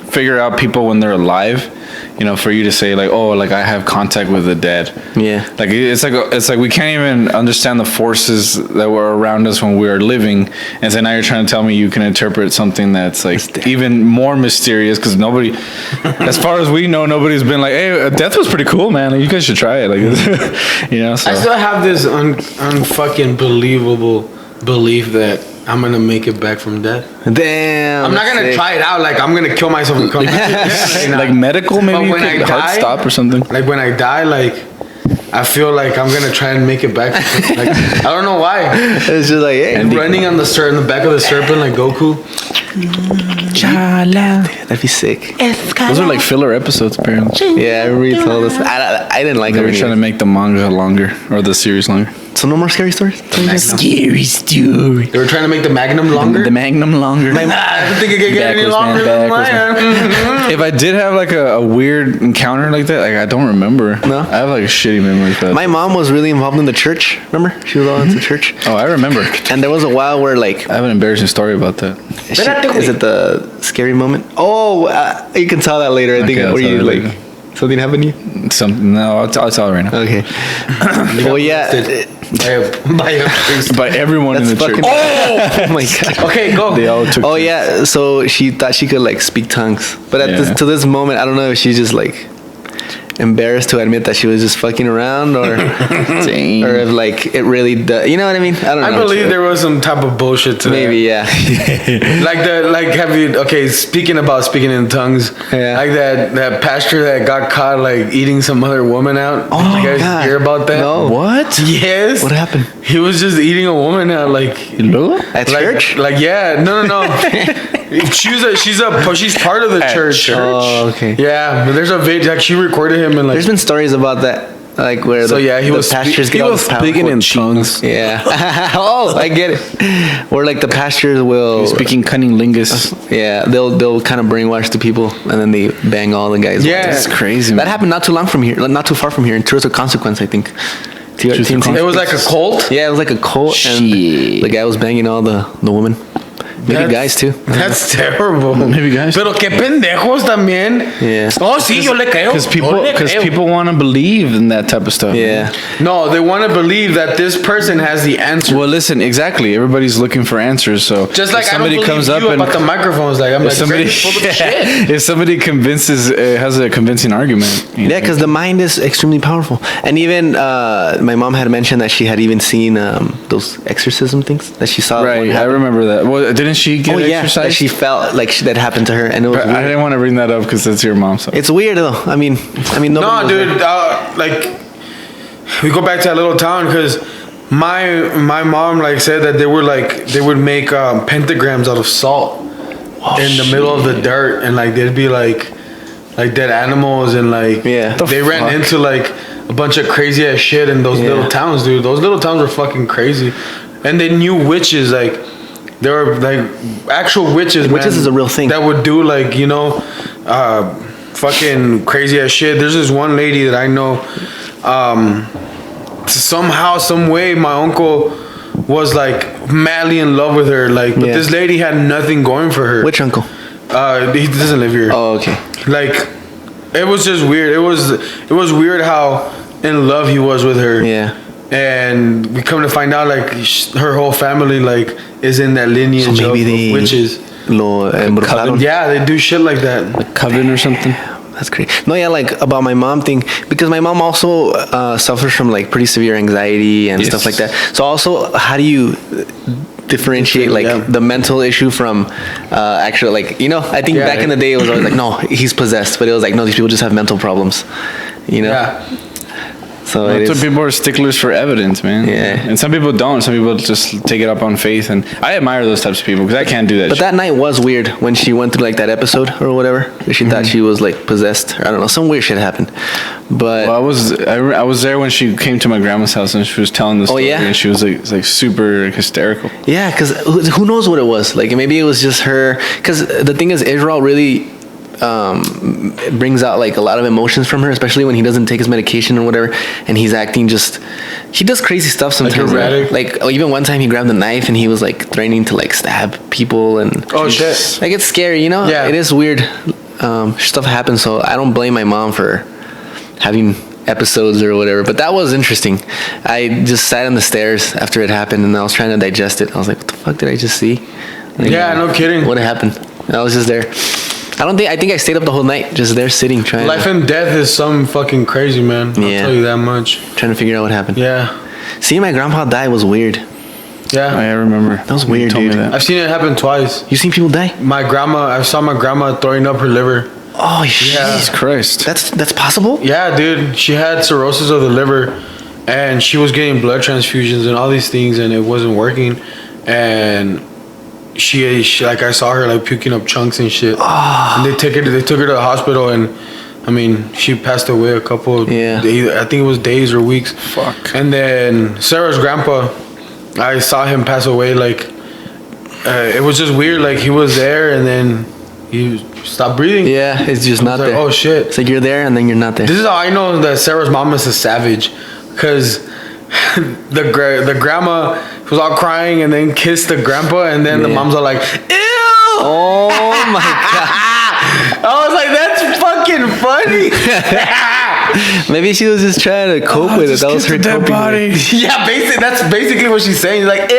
figure out people when they're alive, you know, for you to say like, oh, like I have contact with the dead. Yeah. Like it's like we can't even understand the forces that were around us when we were living, and so now you're trying to tell me you can interpret something that's like even more mysterious because nobody, as far as we know, nobody's been like, hey, death was pretty cool, man. Like, you guys should try it. Like, you know. So. I still have this unfucking believable belief that I'm gonna make it back from death. Damn. I'm not gonna try it out. Like I'm gonna kill myself and come back. Like medical, maybe when I heart die, stop or something. Like when I die, like I feel like I'm gonna try and make it back. Like I don't know why. It's just like, hey, and running on the back of the serpent like Goku. That'd be sick. Those are like filler episodes, apparently. Yeah, I remember you told us. I didn't like They it. were trying to make the manga longer or the series longer. So no more scary stories? Scary story. They were trying to make the Magnum longer. The Magnum longer. I don't think it could get any longer than mine. If I did have like a weird encounter like that, like I don't remember. No? I have like a shitty memory for that. My mom was really involved in the church. Remember? She was all into church. Oh, I remember. And there was a while where like I have an embarrassing story about that. is it the scary moment? Oh, you can tell that later. I think I'll where tell you it like later. something happened to you. No, I'll tell it right now. Okay. Well, yeah. By everyone in the church. Oh my god. Okay, go. They all took. Oh yeah. So she thought she could like speak tongues, but to this moment, I don't know if she's just like embarrassed to admit that she was just fucking around, or if like it really does. You know what I mean? I don't know. I believe there was some type of bullshit to maybe that. Yeah. have you speaking in tongues, like that pastor that got caught like eating some other woman out. Oh, Did you guys God. hear about that? No. What? Yes. What happened? He was just eating a woman out like At church? Like yeah, no. She's part of the church. Oh, okay. Yeah, but there's a video like she recorded him and like There's been stories about that, like where he was pastors get all this speaking powerful in tongues. Yeah. Oh, I get it. Where like the pastors will Speaking cunning lingus. Yeah, they'll kind of brainwash the people, and then they bang all the guys. Yeah. That's crazy. That happened not too far from here in Truth or Consequence, I think. It was like a cult. Yeah, it was like a cult, and the guy was banging all the women. Maybe guys too. That's terrible. Maybe guys. Pero qué pendejos también. Yeah. Oh, sí, yo le creo. Because people want to believe in that type of stuff. Yeah. No, they want to believe that this person has the answer. Well, listen, exactly. Everybody's looking for answers. So Just like if I don't somebody believe comes you up and about the microphones. Like I'm like, somebody, full of shit. if somebody has a convincing argument. You know? Yeah, because the mind is extremely powerful. And even my mom had mentioned that she had even seen those exorcism things that she saw. Right, I remember that. Well, didn't she get exercise? That she felt like that happened to her, and it was. I didn't want to bring that up because that's your mom. So. It's weird though. I mean, No, dude. Like we go back to that little town because my mom like said that they would make pentagrams out of salt in the middle of the dirt, and like they'd be like dead animals, and like they ran into like a bunch of crazy ass shit in those little towns, dude. Those little towns were fucking crazy, and they knew witches like. There were like actual witches. Witches is a real thing. That would do like fucking crazy ass shit. There's this one lady that I know. Somehow, some way, my uncle was like madly in love with her. Like, but this lady had nothing going for her. Which uncle? He doesn't live here. Oh, okay. Like, it was just weird. It was weird how in love he was with her. Yeah. And we come to find out like her whole family like is in that lineage of witches. Yeah, they do shit like that. Like coven or something. That's great. No, yeah, like about my mom thing, because my mom also suffers from like pretty severe anxiety and stuff like that. So also, how do you differentiate like the mental issue from actual like I think back in the day it was always like no, he's possessed, but it was like no, these people just have mental problems. You know. Yeah. So That's what people are sticklers for evidence, man. Yeah. And some people don't. Some people just take it up on faith, and I admire those types of people because I can't do that. But shit. that night was weird when she went through like that episode or whatever. She thought she was like possessed. Or, I don't know. Some weird shit happened. But Well, I was there when she came to my grandma's house and she was telling the story. yeah? And she was like super hysterical. yeah, because who knows what it was? Like maybe it was just her. Because the thing is, Israel really brings out like a lot of emotions from her, especially when he doesn't take his medication or whatever, and he's acting just. He does crazy stuff sometimes. erratic? Like even one time he grabbed a knife and he was like threatening to like stab people and. Oh shit. Like it's scary, you know. Yeah. It is weird. Stuff happens, so I don't blame my mom for having episodes or whatever. But that was interesting. I just sat on the stairs after it happened, and I was trying to digest it. I was like, "What the fuck did I just see?" Like, Yeah, no kidding. What happened? I was just there. I think I stayed up the whole night, just there sitting, trying Life and death is some fucking crazy, man. I'll Yeah. tell you that much. to figure out what happened. Yeah. Seeing my grandpa die was weird. Yeah. I remember. That was weird, told me dude. that. I've seen it happen twice. You seen people die? I saw my grandma throwing up her liver. Oh shit! Jesus Christ. That's possible. Yeah, dude. She had cirrhosis of the liver, and she was getting blood transfusions and all these things, and it wasn't working. And she like I saw her like puking up chunks and shit. And they took her to the hospital, and I mean she passed away a couple of Yeah. days, I think it was days or weeks. Fuck. And then Sarah's grandpa, I saw him pass away. Like it was just weird. Like he was there, and then he stopped breathing. Yeah, it's just I not was like, there. oh shit. It's like you're there and then you're not there. This is how I know that Sarah's mom is a savage, because the grandma was all crying and then kissed the grandpa, and then the Yeah. mom's all like, ew. Oh my god! I was like, that's fucking funny. Maybe she was just trying to cope with it. That was her coping. Yeah, that's basically what she's saying. She's like, ew.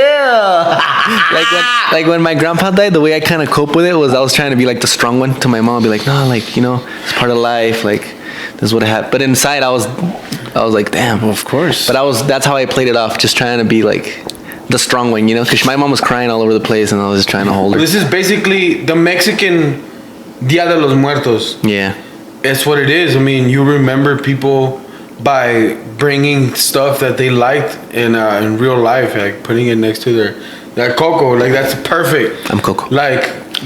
Like when my grandpa died, the way I kind of cope with it was I was trying to be like the strong one to my mom, be like, no, like it's part of life. Like this is what happened. But inside, I was like, damn. Of course. But that's how I played it off, just trying to be like the strong one, because my mom was crying all over the place, and I was just trying to hold her. This is basically the Mexican Dia de los Muertos. Yeah. It's what it is. I mean, you remember people by bringing stuff that they liked in real life, like putting it next to their coco. Like that's perfect. I'm Coco. Like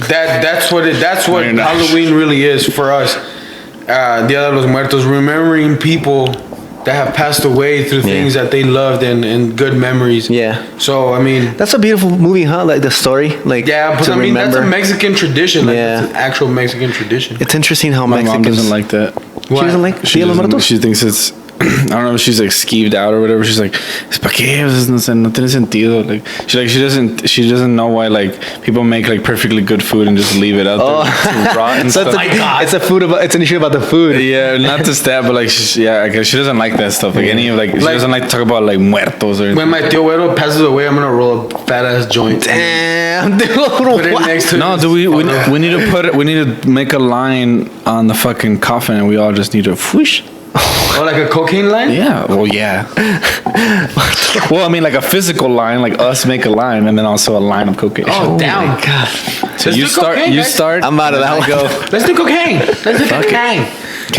that's what Very nice. Halloween really is for us. Dia de los Muertos, remembering people that have passed away through things that they loved and good memories. Yeah. So I mean, That's a beautiful movie, huh? Like the story, like yeah, but to I mean remember. that's a Mexican tradition. Like, Yeah. it's an actual Mexican tradition. It's interesting how My mom Mexicans doesn't like that. She doesn't like She, Dia de los doesn't- Muertos? she thinks it's I don't know if she's like skeeved out or whatever. She's like, "Es pa qué? No tiene sentido." Like she doesn't know why like people make like perfectly good food and just leave it out there to rot and So stuff. it's an issue about the food. Yeah, not to stab, but like I guess she doesn't like that stuff. Like any of she doesn't like to talk about like muertos or When my tío Güero passes away, I'm gonna roll a fat ass joint. Damn, dude. Put it next to No, his do we photo. need to we need to make a line on the fucking coffin and we all just need to whoosh. Oh, like a cocaine line? Yeah, well, yeah. Well, I mean, like a physical line, like us make a line, and then also a line of cocaine. Oh, damn. my god. so let's you do start. cocaine, You guys. start. I'm out of that one. Go. Let's do cocaine. Let's do cocaine.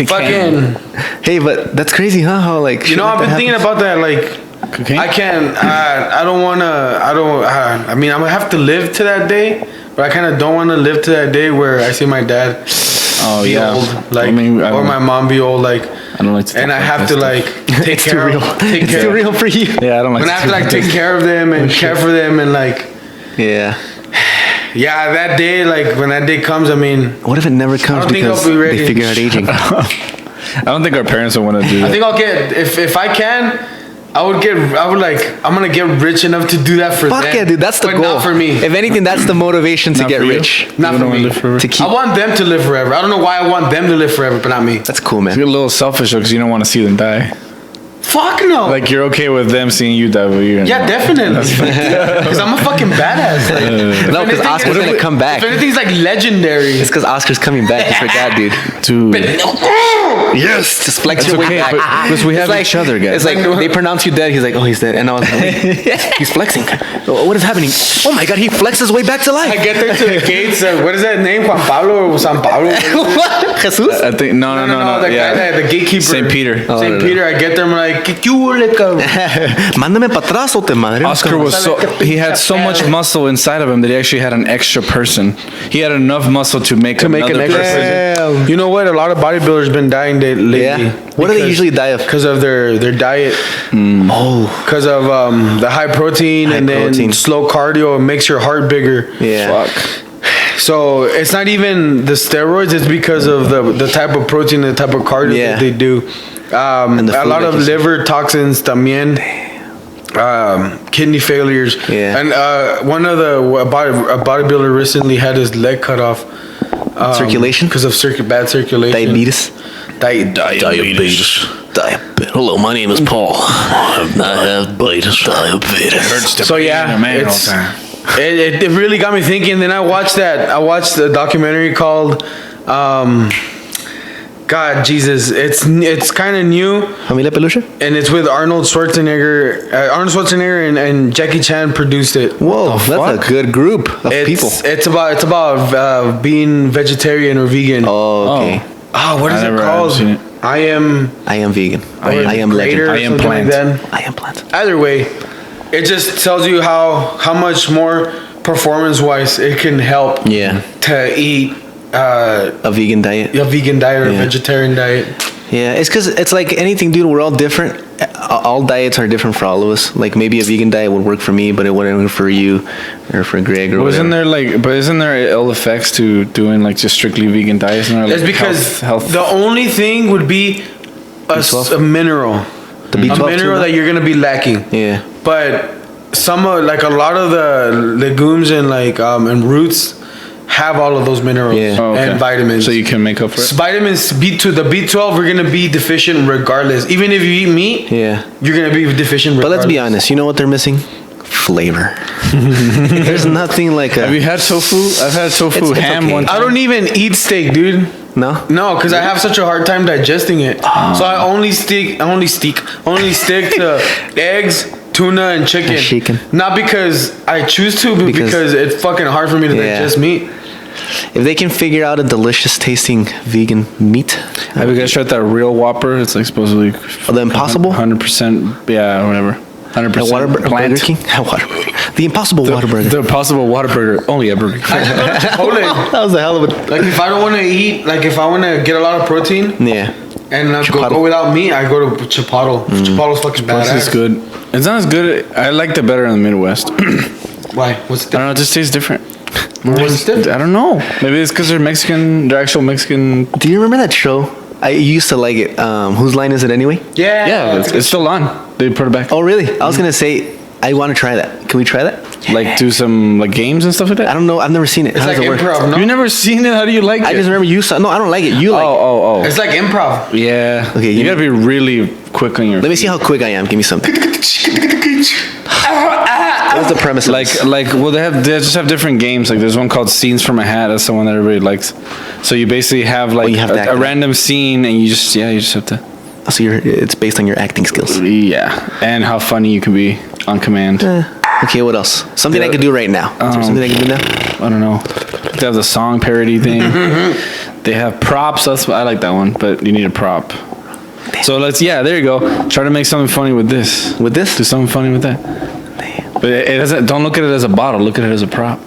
Fucking. Hey, but that's crazy, huh? How like You know, I've been thinking about that. Like, Cocaine. I can't. I don't wanna. I mean, I'm gonna have to live to that day, but I kind of don't want to live to that day where I see my dad Oh be yeah. old, like, I mean, I or don't- my mom be old, like, I don't like to. and I think have about to that like stuff. take It's too care real. of. Take It's care. too real for you. Yeah, I don't like. When I have to like take think care of them and care for them and like, Yeah. yeah, that day, like when that day comes, I mean, What if it never comes don't think because I'll be ready. they figure out aging? I don't think our parents would want to do that. I think I'll get if I can. I'm gonna get rich enough to do that for Fuck them. yeah, dude. That's the but goal. Not for me. If anything, that's the motivation to Not get for you? rich. Not You for don't wanna me. live forever? To keep. I want them to live forever. I don't know why I want them to live forever, but not me. That's cool, You're man. a little selfish because you don't want to see them die. Fuck no. Like you're okay with them seeing you die, but you're yeah, definitely. Because I'm a fucking badass. Like, if No, because anything- Oscar's if- gonna come back. If anything's like legendary. It's because Oscar's coming back. You forgot, dude. dude. Yes, just flex That's your okay, way back. but- because we have It's each other, guys. It's like they pronounce you dead. He's like, oh, he's dead, and I was like, wait, he's flexing. What is happening? Oh my god, he flexed his way back to I life. get there to the gates. What is that name? Juan Pablo or San Pablo? What? Jesus? I think no. The Yeah. guy, the gatekeeper. Saint Peter. Oh, Saint no, no. Peter. I get there. I'm like, like, "¿Qué hule, cabrón?" Mándame para atrás o te madre. Oscar was he had so much muscle inside of him that he actually had an extra person. He had enough muscle to make make another an extra person. person. You know what? A lot of bodybuilders been dying lately. Yeah. What do they usually die of? Because of their diet. Oh. Because of the high protein and then protein. slow cardio. It makes your heart bigger. Yeah. Fuck. So it's not even the steroids. It's because of the type of protein and the type of cardio Yeah. that they do. And the A food, lot like of you said. liver toxins también. Kidney failures. Yeah. And one of a bodybuilder recently had his leg cut off. Circulation? Because of bad circulation. Diabetes. Diabetes. Hello, my name is Paul. I have diabetes. Diabetes. So yeah, Man, it's, all the time. it really got me thinking. Then I watched the documentary called God Jesus. It's kind of new, Familia Peluche? and it's with Arnold Schwarzenegger. And Jackie Chan produced it. Whoa, that's fuck? a good group of people. It's about being vegetarian or vegan. Oh, okay. What is I it never called? seen it. I am. I am vegan. I am Greater legend. or I am something plant. like that. I am plant. Either way, it just tells you how much more performance-wise it can help Yeah. to eat A vegan diet. a vegan diet or a Yeah. vegetarian diet. Yeah, it's because it's like anything, dude. We're all different. All diets are different for all of us. Like maybe a vegan diet would work for me, but it wouldn't work for you or for Greg or Wasn't whatever. isn't there ill effects to doing like just strictly vegan diets? And It's because health. the only thing would be B12? a mineral, The B12 a mineral too, that you're gonna be lacking. Yeah. But some of like a lot of the legumes and like and roots have all of those minerals Yeah. Oh, okay. and vitamins. So you can make up for it. Vitamins the B12 are gonna be deficient regardless. Even if you eat meat, Yeah. you're gonna be deficient. But Regardless. let's be honest. You know what they're missing? Flavor. There's nothing like a. Have you had tofu? I've had tofu It's ham okay. one time. I don't even eat steak, dude. No. No, because I have such a hard time digesting it. So I only stick to eggs, tuna, and chicken. Chicken. Not because I choose to, but because it's fucking hard for me to Yeah. digest meat. If they can figure out a delicious tasting vegan meat, Have you guys tried that real Whopper? It's like supposedly the Impossible, 100%. Yeah, or whatever. 100% Burger plant. King, Whataburger. The Impossible Whataburger. The Impossible Whataburger. Only at Burger King. Chipotle. That was a hell of a. Like if I don't want to eat, like if I want to get a lot of protein Yeah. and Chipotle. go without meat, I go to Chipotle. Chipotle's fucking This badass. is good. It's not as good. I liked it better in the Midwest. I Why? What's don't the know. It just tastes different. What's the I don't know. Maybe it's because they're Mexican. They're actual Mexican. Do you remember that show? I used to like it. Whose line is it anyway? Yeah. Yeah, it's still on. They put it back. Oh, really? I was gonna say I want to try that. Can we try that? Like do some like games and stuff like that. I don't know. I've never seen it. It's How like does it work? improv, no? You never seen it? How do you like it? I just remember you saw. No, I don't like it. You like. it. Oh. It's like improv. Yeah. Okay, You gotta be really quick on your. Let me see how quick I am. Give me something. What's the premise? Of this? Well, they just have different games. Like there's one called Scenes from a Hat. That's the one that everybody likes. So you basically have like you have to act a it out. random scene, and you just have to. So it's based on your acting skills. Yeah, and how funny you can be on command. Okay, what else? Something I could do right now. Is there something I can do now? I don't know. They have the song parody thing. They have props. I like that one, but you need a prop. So there you go. Try to make something funny with this. With this? Do something funny with that. But it doesn't. Don't look at it as a bottle. Look at it as a prop.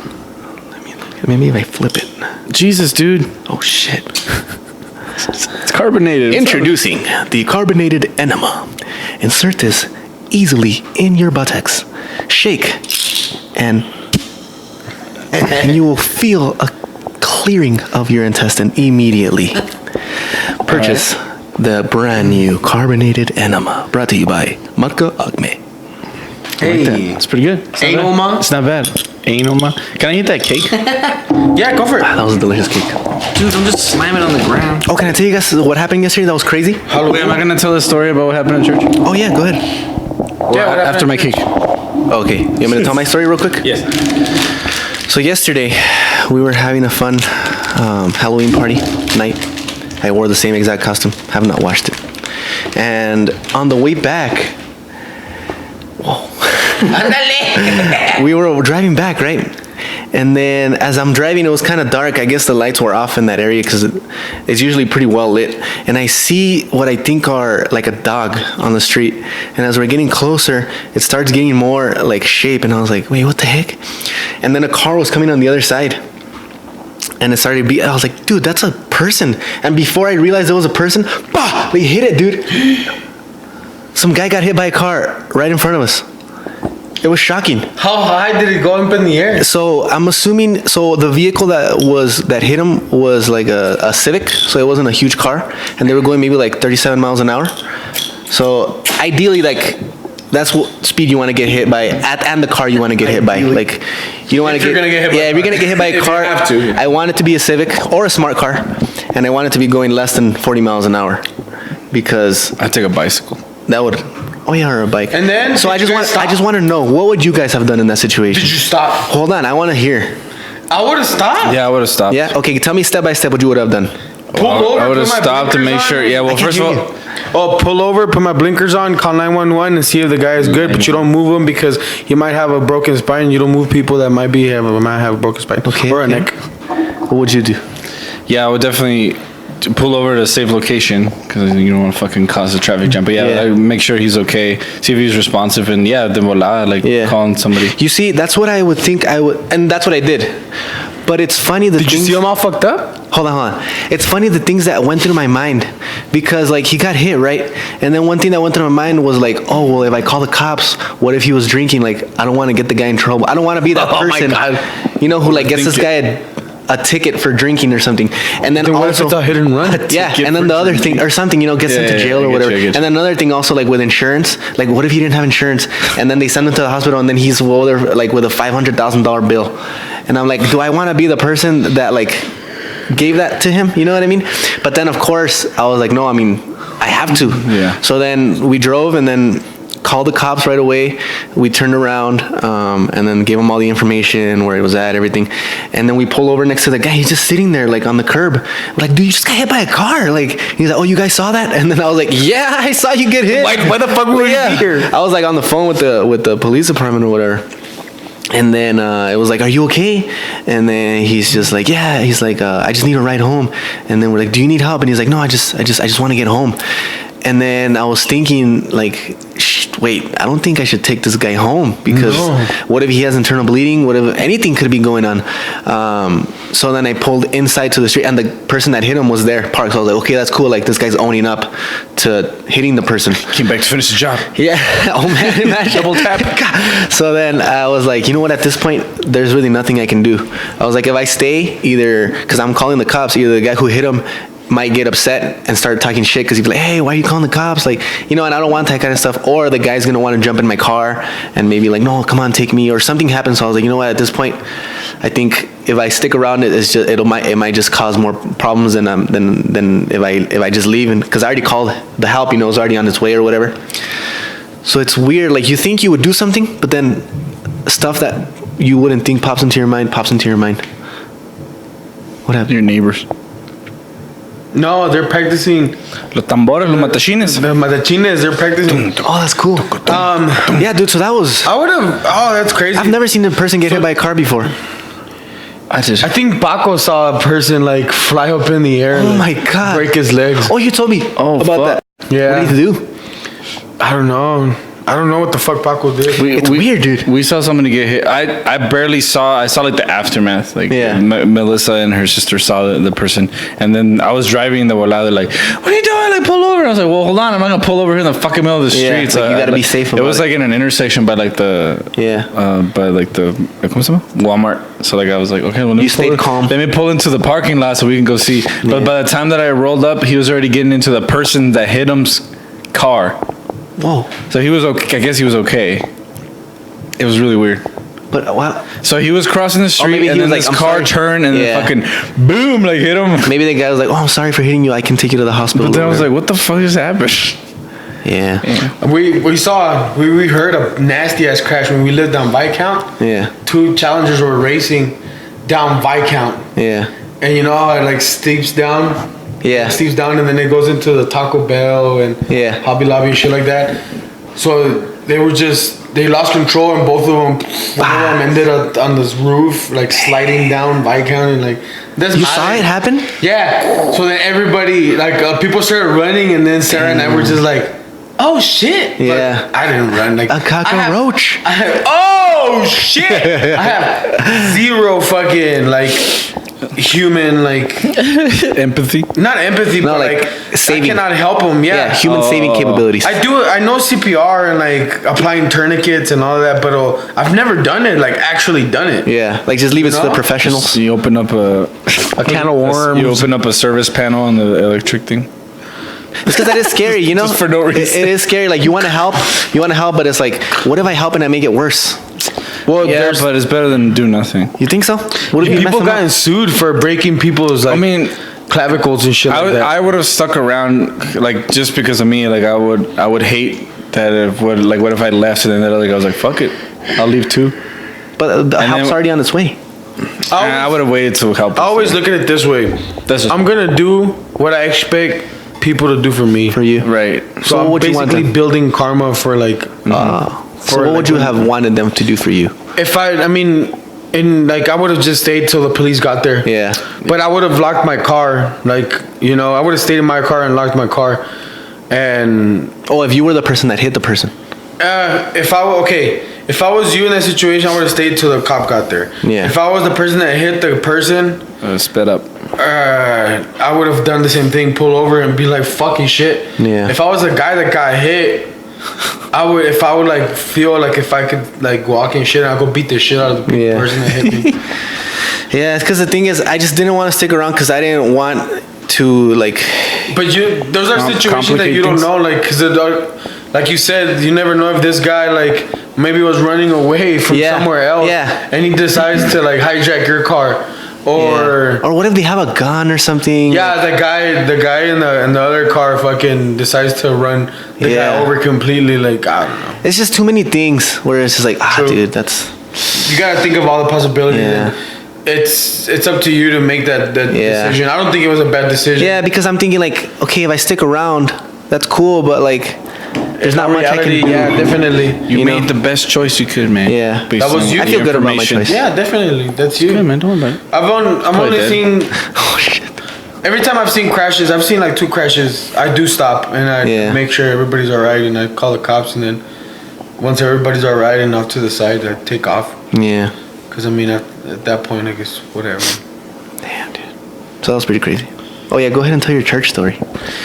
Maybe if I flip it. Jesus, dude. Oh shit. It's carbonated. Introducing the carbonated enema. Insert this easily in your buttocks. Shake and you will feel a clearing of your intestine immediately. Purchase the brand new carbonated enema. Brought to you by Marco Agme. Hey. It's pretty good. It's not Anal bad. ma? It's not bad. Anal ma? Can I eat that cake? Yeah, go for it. That was a delicious cake. Dude, don't just slam it on the ground. Oh, can I tell you guys what happened yesterday? That was crazy. Wait, am I gonna tell the story about what happened in church? Oh yeah, go ahead. Yeah, After my cake. Okay, you want me to tell my story real quick? Yes. So yesterday, we were having a fun Halloween party night. I wore the same exact costume. Have not washed it. And on the way back, we were driving back, right? And then as I'm driving, it was kind of dark. I guess the lights were off in that area because it's usually pretty well lit. And I see what I think are like a dog on the street. And as we're getting closer, it starts getting more like shape. And I was like, wait, what the heck? And then a car was coming on the other side. And it started to be, I was like, dude, that's a person. And before I realized it was a person, bah, they hit it, dude. Some guy got hit by a car right in front of us. It was shocking. How high did it go up in the air? So I'm assuming, so the vehicle that hit him was like a Civic, so it wasn't a huge car, and they were going maybe like 37 miles an hour. So ideally, like, that's what speed you want to get hit by, and the car you want to get hit by. Like, you don't want to If you're gonna get hit by if you're gonna get hit by a If you car, have to. I want it to be a Civic or a smart car, and I want it to be going less than 40 miles an hour, because I take a bicycle. that would. Oh yeah, or a bike. And then, so did you guys I just want to know, what would you guys have done in that situation? Did you stop? Hold on, I want to hear. I would have stopped. Yeah, I would have stopped. Yeah. Okay. Tell me step by step what you would have done. Pull over, I would have put my stopped to blinkers make on. sure. Yeah, well, I can't first of hear all, Oh, pull over, put my blinkers on, call 911 and see if the guy is good, but you don't move him because he might have a broken spine. You don't move people that might have a broken spine Okay, or a okay. neck. What would you do? yeah, I would definitely pull over to a safe location because you don't want to fucking cause a traffic jam. But yeah, Yeah. make sure he's okay. See if he's responsive, and yeah, then voila, like Yeah. calling somebody. You see, that's what I would think I would, and that's what I did. But it's funny the Did you things. see him all fucked up? Hold on. It's funny the things that went through my mind, because like he got hit, right? And then one thing that went through my mind was like, oh well, if I call the cops, what if he was drinking? Like, I don't want to get the guy in trouble. I don't want to be that Oh my person, God. you know, who like gets this Think guy a ticket for drinking or something. And then Then what if also it's a hit and run? yeah, ticket and then for the other thing or something, you know, gets Yeah, him to yeah, jail I or get whatever. you, I get you. And then another thing also, like with insurance, like what if he didn't have insurance and then they send him to the hospital and then he's there like with a $500,000 bill. And I'm like, do I want to be the person that like gave that to him? You know what I mean? But then of course I was like, no, I mean, I have to. Yeah. So then we drove and then called the cops right away. We turned around and then gave him all the information, where it was at, everything. And then we pull over next to the guy. He's just sitting there like on the curb. We're like, dude, you just got hit by a car. Like, he's like, oh, you guys saw that? And then I was like, yeah, I saw you get hit. Why the fuck would we be here? I was like on the phone with the police department or whatever. And then it was like, are you okay? And then he's just like, yeah. He's like, I just need a ride home. And then we're like, do you need help? And he's like, no, I just want to get home. And then I was thinking, like, wait, I don't think I should take this guy home, because what if he has internal bleeding? What if anything could be going on? So then I pulled inside to the street, and the person that hit him was there parked. So I was like, okay, that's cool. Like, this guy's owning up to hitting the person. Came back to finish the job. Yeah. Oh man, imagine. Double tap. So then I was like, you know what? At this point, there's really nothing I can do. I was like, if I stay, either because I'm calling the cops, either the guy who hit him might get upset and start talking shit because he'd be like, hey, why are you calling the cops? Like, you know, and I don't want that kind of stuff. Or the guy's gonna want to jump in my car and maybe like, no, come on, take me, or something happens. So I was like, you know what? At this point, I think if I stick around, it might just cause more problems than if I just leave. And because I already called the help, you know, it was already on its way or whatever. So it's weird. Like, you think you would do something, but then stuff that you wouldn't think pops into your mind. What happened? Your neighbors. No, they're practicing. Los tambores, los matachines. The matachines, they're practicing. Oh, that's cool. Yeah, dude. So that was. I would have. Oh, that's crazy. I've never seen a person get hit by a car before. I just. I think Paco saw a person like fly up in the air. Oh and, my like, God. break his legs. Oh, you told me about fuck. that. Yeah. What did he do? I don't know. I don't know what the fuck Paco did. It's weird, dude. We saw somebody get hit. I barely saw. I saw like the aftermath. Like, Yeah. Melissa and her sister saw the person, and then I was driving the volada. Like, what are you doing? Like, pull over. I was like, well, hold on. I'm not gonna pull over here in the fucking middle of the street. Yeah, like, you gotta be safe It about was it. like in an intersection by like the ¿cómo se llama? Walmart. So like I was like, okay, well, let me You stayed pull- calm. Let me pull into the parking lot so we can go see. But by the time that I rolled up, he was already getting into the person that hit him's car. Whoa. So he was okay. I guess he was okay. It was really weird. But wow. So he was crossing the street, maybe he and then was like, this "I'm car sorry." turned and Yeah. then fucking boom, like hit him. Maybe the guy was like, oh, I'm sorry for hitting you. I can take you to the hospital. But then I or was like, whatever. what the fuck just happened? Yeah. We heard a nasty ass crash when we lived down Viscount. Yeah. Two challengers were racing down Viscount, Yeah. and you know how it like steeps down. Yeah. Steeps down and then it goes into the Taco Bell and Yeah. Hobby Lobby and shit like that. So they were just they lost control and both of them ended up on this roof, like sliding down Viscount and like. You saw it happen? Yeah. So then everybody, like, people started running, and then Sarah and I were just like, "Oh shit!" Yeah. But I didn't run. Like A cockroach. Oh shit! I have zero fucking like human like Empathy. not empathy, No, but like, like saving. I cannot help them. Yeah, human saving capabilities. I do. I know CPR and like applying tourniquets and all of that, but I've never done it. Like actually done it. Yeah, like just leave it to the No. professionals. You open up a can of worms. You open up a service panel on the electric thing. It's because that is scary, you know. Just for no reason. It is scary. Like you want to help, but it's like, what if I help and I make it worse? Well, Yeah, but it's better than do nothing. You think so? What if you mess people them gotten up? sued for breaking people's like I mean, clavicles and shit like that. I would have stuck around like just because of me. Like I would hate that if what if I left and then the other guy was like, fuck it, I'll leave too. But the And help's then- already on its way. I would have waited to help. I always look at it this way. That's just- I'm gonna do what I expect people to do for me. For you. right. So what I'm would you want basically them? building karma for like. So what would you have wanted them to do for you? If I mean, I would have just stayed till the police got there. Yeah. But I would have locked my car. Like, I would have stayed in my car and locked my car. And Oh, if you were the person that hit the person. if I was you in that situation, I would have stayed till the cop got there. Yeah. If I was the person that hit the person, Sped up. I would have done the same thing, pull over and be like, fucking shit. Yeah. If I was the guy that got hit, I would like feel like if I could like walk and shit, I'd go beat the shit out of the Yeah. person that hit me. Yeah, it's because the thing is, I just didn't want to stick around because I didn't want to like. But those are situations that you don't know, like, cause like you said, you never know if this guy like maybe was running away from Yeah. somewhere else, Yeah. and he decides to like hijack your car, or Or what if they have a gun or something? yeah, the guy in the other car fucking decides to run the Yeah. guy over completely. Like, I don't know. It's just too many things where it's just like, True. dude, that's. You gotta think of all the possibilities. Yeah. And it's up to you to make that Yeah. decision. I don't think it was a bad decision. Yeah, because I'm thinking like, okay, if I stick around, that's cool, but like, there's not much I can Reality, do. yeah, definitely. You You made know? the best choice you could, man. Yeah. Based That was on you. I the feel good about my information. choice. Yeah, definitely. That's you. Good, man. Don't worry about it. I've Probably only dead. seen Oh shit. every time I've seen crashes. I've seen like 2 crashes. I do stop and I Yeah. make sure everybody's all right, and I call the cops. And then once everybody's all right and off to the side, I take off. Yeah. Cause I mean, at that point, I guess whatever. Damn, dude. So that was pretty crazy. Oh yeah, go ahead and tell your church story.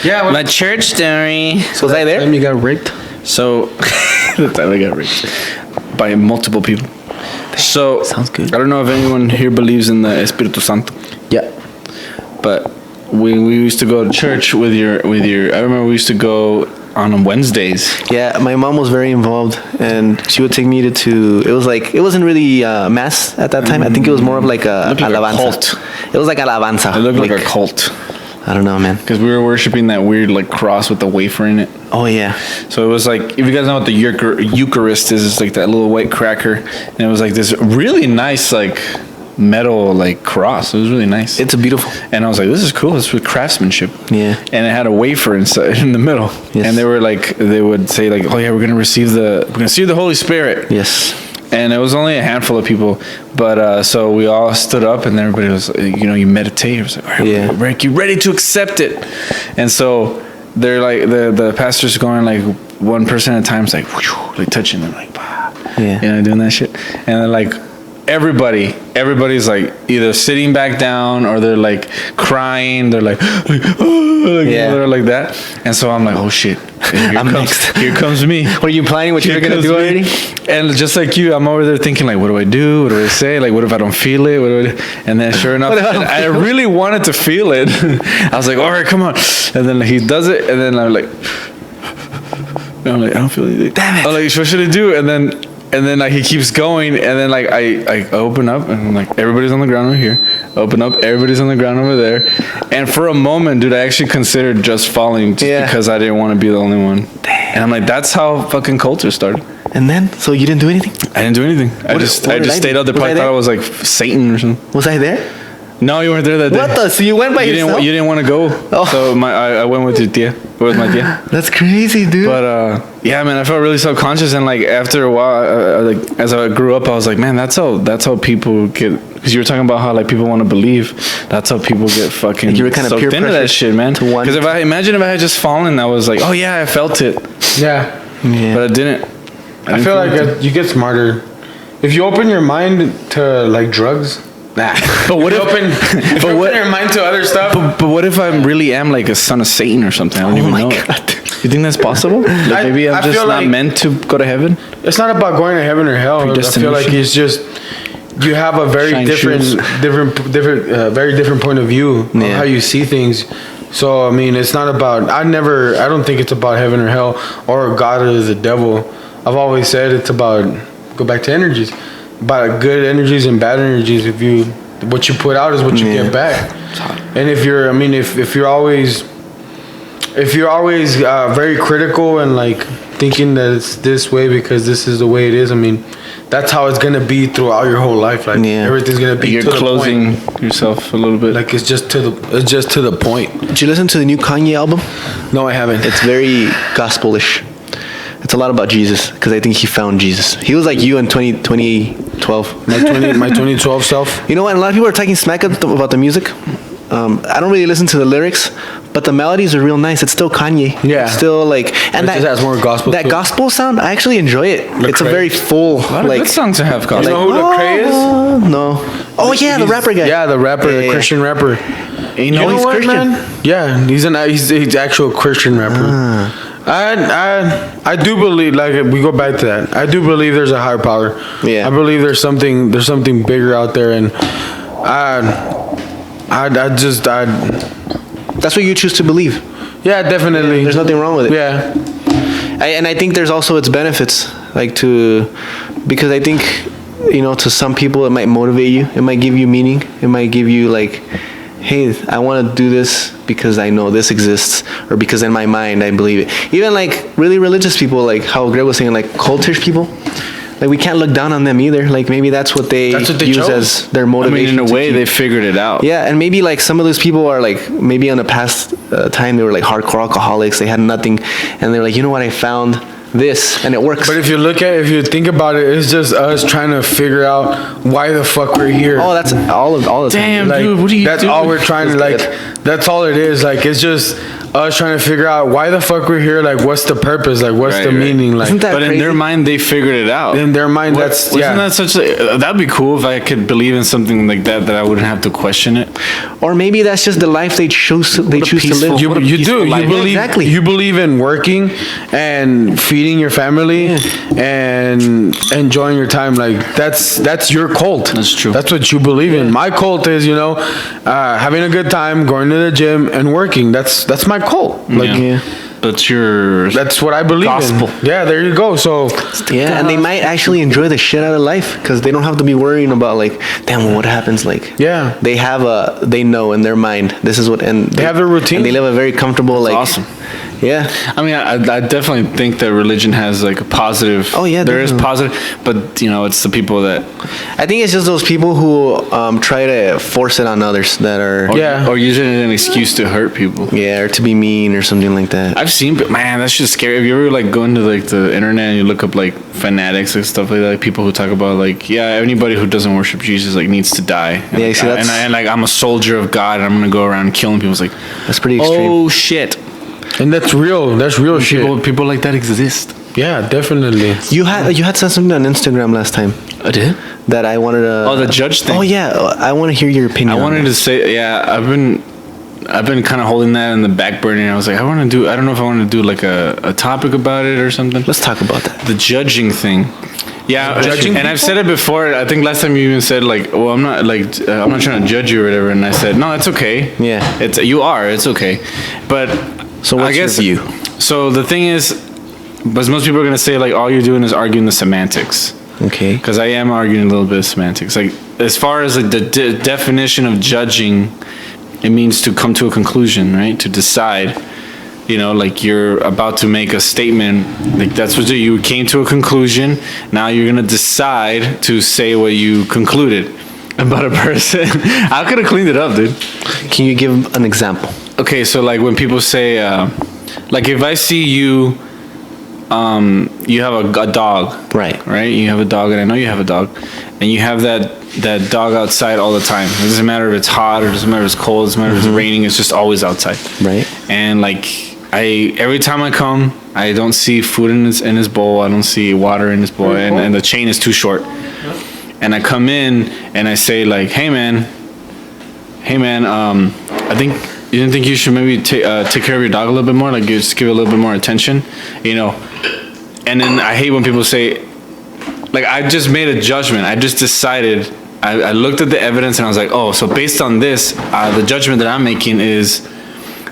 Yeah. My church story. So was I there? you got raped. So, the time I got raped by multiple people. So, Sounds good. I don't know if anyone here believes in the Espíritu Santo, Yeah. but we used to go to church with your. I remember we used to go on Wednesdays. Yeah, my mom was very involved, and she would take me to. It wasn't really mass at that time. I think it was more of like a Looked like a alabanza. cult. It was like alabanza. It looked like a cult I don't know, man. because we were worshiping that weird like cross with the wafer in it. Oh yeah. So it was like, if you guys know what the Eucharist is, it's like that little white cracker, and it was like this really nice like metal like cross. It was really nice. It's a beautiful. And I was like, this is cool. It's with craftsmanship. Yeah. And it had a wafer inside in the middle. Yes. And they would say like, oh yeah, we're gonna receive the Holy Spirit. Yes. And it was only a handful of people, but so we all stood up, and everybody was, you meditate. It was like, all right, Yeah. we're ready to accept it. And so they're like, the pastor's going like one person at a time, like, whew, like touching them, like, bah, Yeah. doing that shit. And then like everybody's like either sitting back down or they're like crying. They're like, Yeah. they're like that. And so I'm like, oh shit, I'm next. Here comes me. Were you planning what you were gonna do already? And just like you, I'm over there thinking like, what do I do? What do I say? Like, what if I don't feel it? What do I do? And then sure enough, What if I don't I feel it? really wanted to feel it. I was like, all right, come on. And then he does it, and then I'm like, I don't feel anything. Damn it. I'm like, what should I do? And then like he keeps going, and then like I open up, and I'm like, everybody's on the ground over here. Open up, everybody's on the ground over there. And for a moment, dude, I actually considered just falling just Yeah. because I didn't want to be the only one. Damn. And I'm like, that's how fucking culture started. And then, so you didn't do anything? I didn't do anything. I What just did I stayed do? out there. Was I Probably there? thought I was like Satan or something. Was I there? No, you weren't there that day. What the? So you went by yourself? You didn't want to go. Oh. So I went with your tia. With my tia. That's crazy, dude. But yeah, man, I felt really subconscious, and like after a while, like as I grew up, I was like, man, that's how people get. Because you were talking about how like people want to believe. That's how people get fucking. Like you were kind of peer into that shit, man. Because if I had just fallen, I was like, oh yeah, I felt it. Yeah. But I didn't. I feel like you get smarter if you open your mind to like drugs. Nah. But what if open your mind to other stuff? But what if I really am like a son of Satan or something? I don't even know. God. You think that's possible? Like maybe I'm just not meant to go to heaven. It's not about going to heaven or hell. I feel like it's just you have a very very different point of view on how you see things. So I mean, it's not about. I don't think it's about heaven or hell or God or the devil. I've always said it's about go back to energies. About good energies and bad energies. What you put out is what you get back. And if you're always very critical and like thinking that it's this way because this is the way it is, I mean, that's how it's gonna be throughout your whole life. Like everything's gonna be. You're closing yourself a little bit. Like it's just to the point. Did you listen to the new Kanye album? No, I haven't. It's very gospelish. It's a lot about Jesus because I think he found Jesus. He was like you in 2012. My 2012 self. You know what? A lot of people are talking smack about the music. I don't really listen to the lyrics, but the melodies are real nice. It's still Kanye. Yeah. It's still like, and that has more gospel. That gospel sound, I actually enjoy it. It's a very full. A lot of good songs to have gospel. You know who Lecrae is? No. Oh yeah, the rapper guy. Yeah, the rapper, the Christian rapper. You know he's Christian. Man? Yeah, he's actual Christian rapper. I do believe, like, we go back to that. I do believe there's a higher power. Yeah. I believe there's something bigger out there, and That's what you choose to believe. Yeah, definitely. There's nothing wrong with it. Yeah. And I think there's also its benefits, like because I think, to some people it might motivate you. It might give you meaning. It might give you like, hey, I want to do this because I know this exists, or because in my mind I believe it. Even like really religious people, like how Greg was saying, like cultish people, like we can't look down on them either. Like maybe that's what they use chose. As their motivation. I mean, in a way, they figured it out. Yeah, and maybe like some of those people are like, maybe on a past time they were like hardcore alcoholics. They had nothing, and they're like, you know what, I found this, and it works. But if you think about it, it's just us trying to figure out why the fuck we're here. Oh, that's all the time. Damn, like, dude, what are you that's doing? all we're trying to like. That's all it is. Like it's just us trying to figure out why the fuck we're here. Like what's the purpose? Like what's the meaning? Like, Isn't that but crazy? in their mind, they figured it out. In their mind, Wasn't that such a, that'd be cool if I could believe in something like that I wouldn't have to question it. Or maybe that's just the life they choose to live. You believe in working and feeding your family and enjoying your time. Like that's your cult. That's true. That's what you believe in. My cult is having a good time, going to the gym and working. That's my cult. Like that's what I believe gospel. in. Yeah, there you go. So and they might actually enjoy the shit out of life because they don't have to be worrying about like, damn, well, what happens? Like, they know in their mind this is what, and they have their routine. And they live a very comfortable like. Awesome. Yeah. I mean, I definitely think that religion has like a positive. Oh yeah, there is positive, but it's the people that. I think it's just those people who try to force it on others that are. Or using it as an excuse to hurt people. Yeah, or to be mean or something like that. I've seen, but man, that's just scary. If you ever like go into like the internet and you look up like fanatics and stuff like that, like people who talk about like, anybody who doesn't worship Jesus like needs to die. And, you see that's. And like I'm a soldier of God and I'm gonna go around killing people. It's like that's pretty extreme. Oh shit. And that's real. That's real shit. People like that exist. Yeah, definitely. You had said something on Instagram last time. I did? That I wanted to. Oh, the judge thing. Oh yeah, I want to hear your opinion. I wanted to say, I've been kind of holding that in the back burner. And I was like, I don't know if I want to do like a topic about it or something. Let's talk about that. The judging thing. Yeah, judging and I've said it before. I think last time you even said like, well, I'm not trying to judge you or whatever. And I said, no, it's okay. Yeah, it's okay. But so what's your view? So the thing is, but most people are gonna say like all you're doing is arguing the semantics. Okay. Because I am arguing a little bit of semantics. Like as far as like the definition of judging, it means to come to a conclusion, right? To decide. Like you're about to make a statement. Like that's what you came to a conclusion. Now you're gonna decide to say what you concluded. About a person. I could have cleaned it up, dude. Can you give an example? Okay, so like when people say, like if I see you, you have a dog, Right. Right. You have a dog, and I know you have a dog, and you have that dog outside all the time. It doesn't matter if it's hot or it doesn't matter if it's cold. It doesn't matter if it's raining. It's just always outside. Right. And like every time I come, I don't see food in his bowl. I don't see water in his bowl, and the chain is too short. And I come in and I say like, hey man, I think you didn't think you should maybe take care of your dog a little bit more, like just give it a little bit more attention, you know. And then I hate when people say, like, I just made a judgment. I just decided. I looked at the evidence and I was like, oh, so based on this, the judgment that I'm making is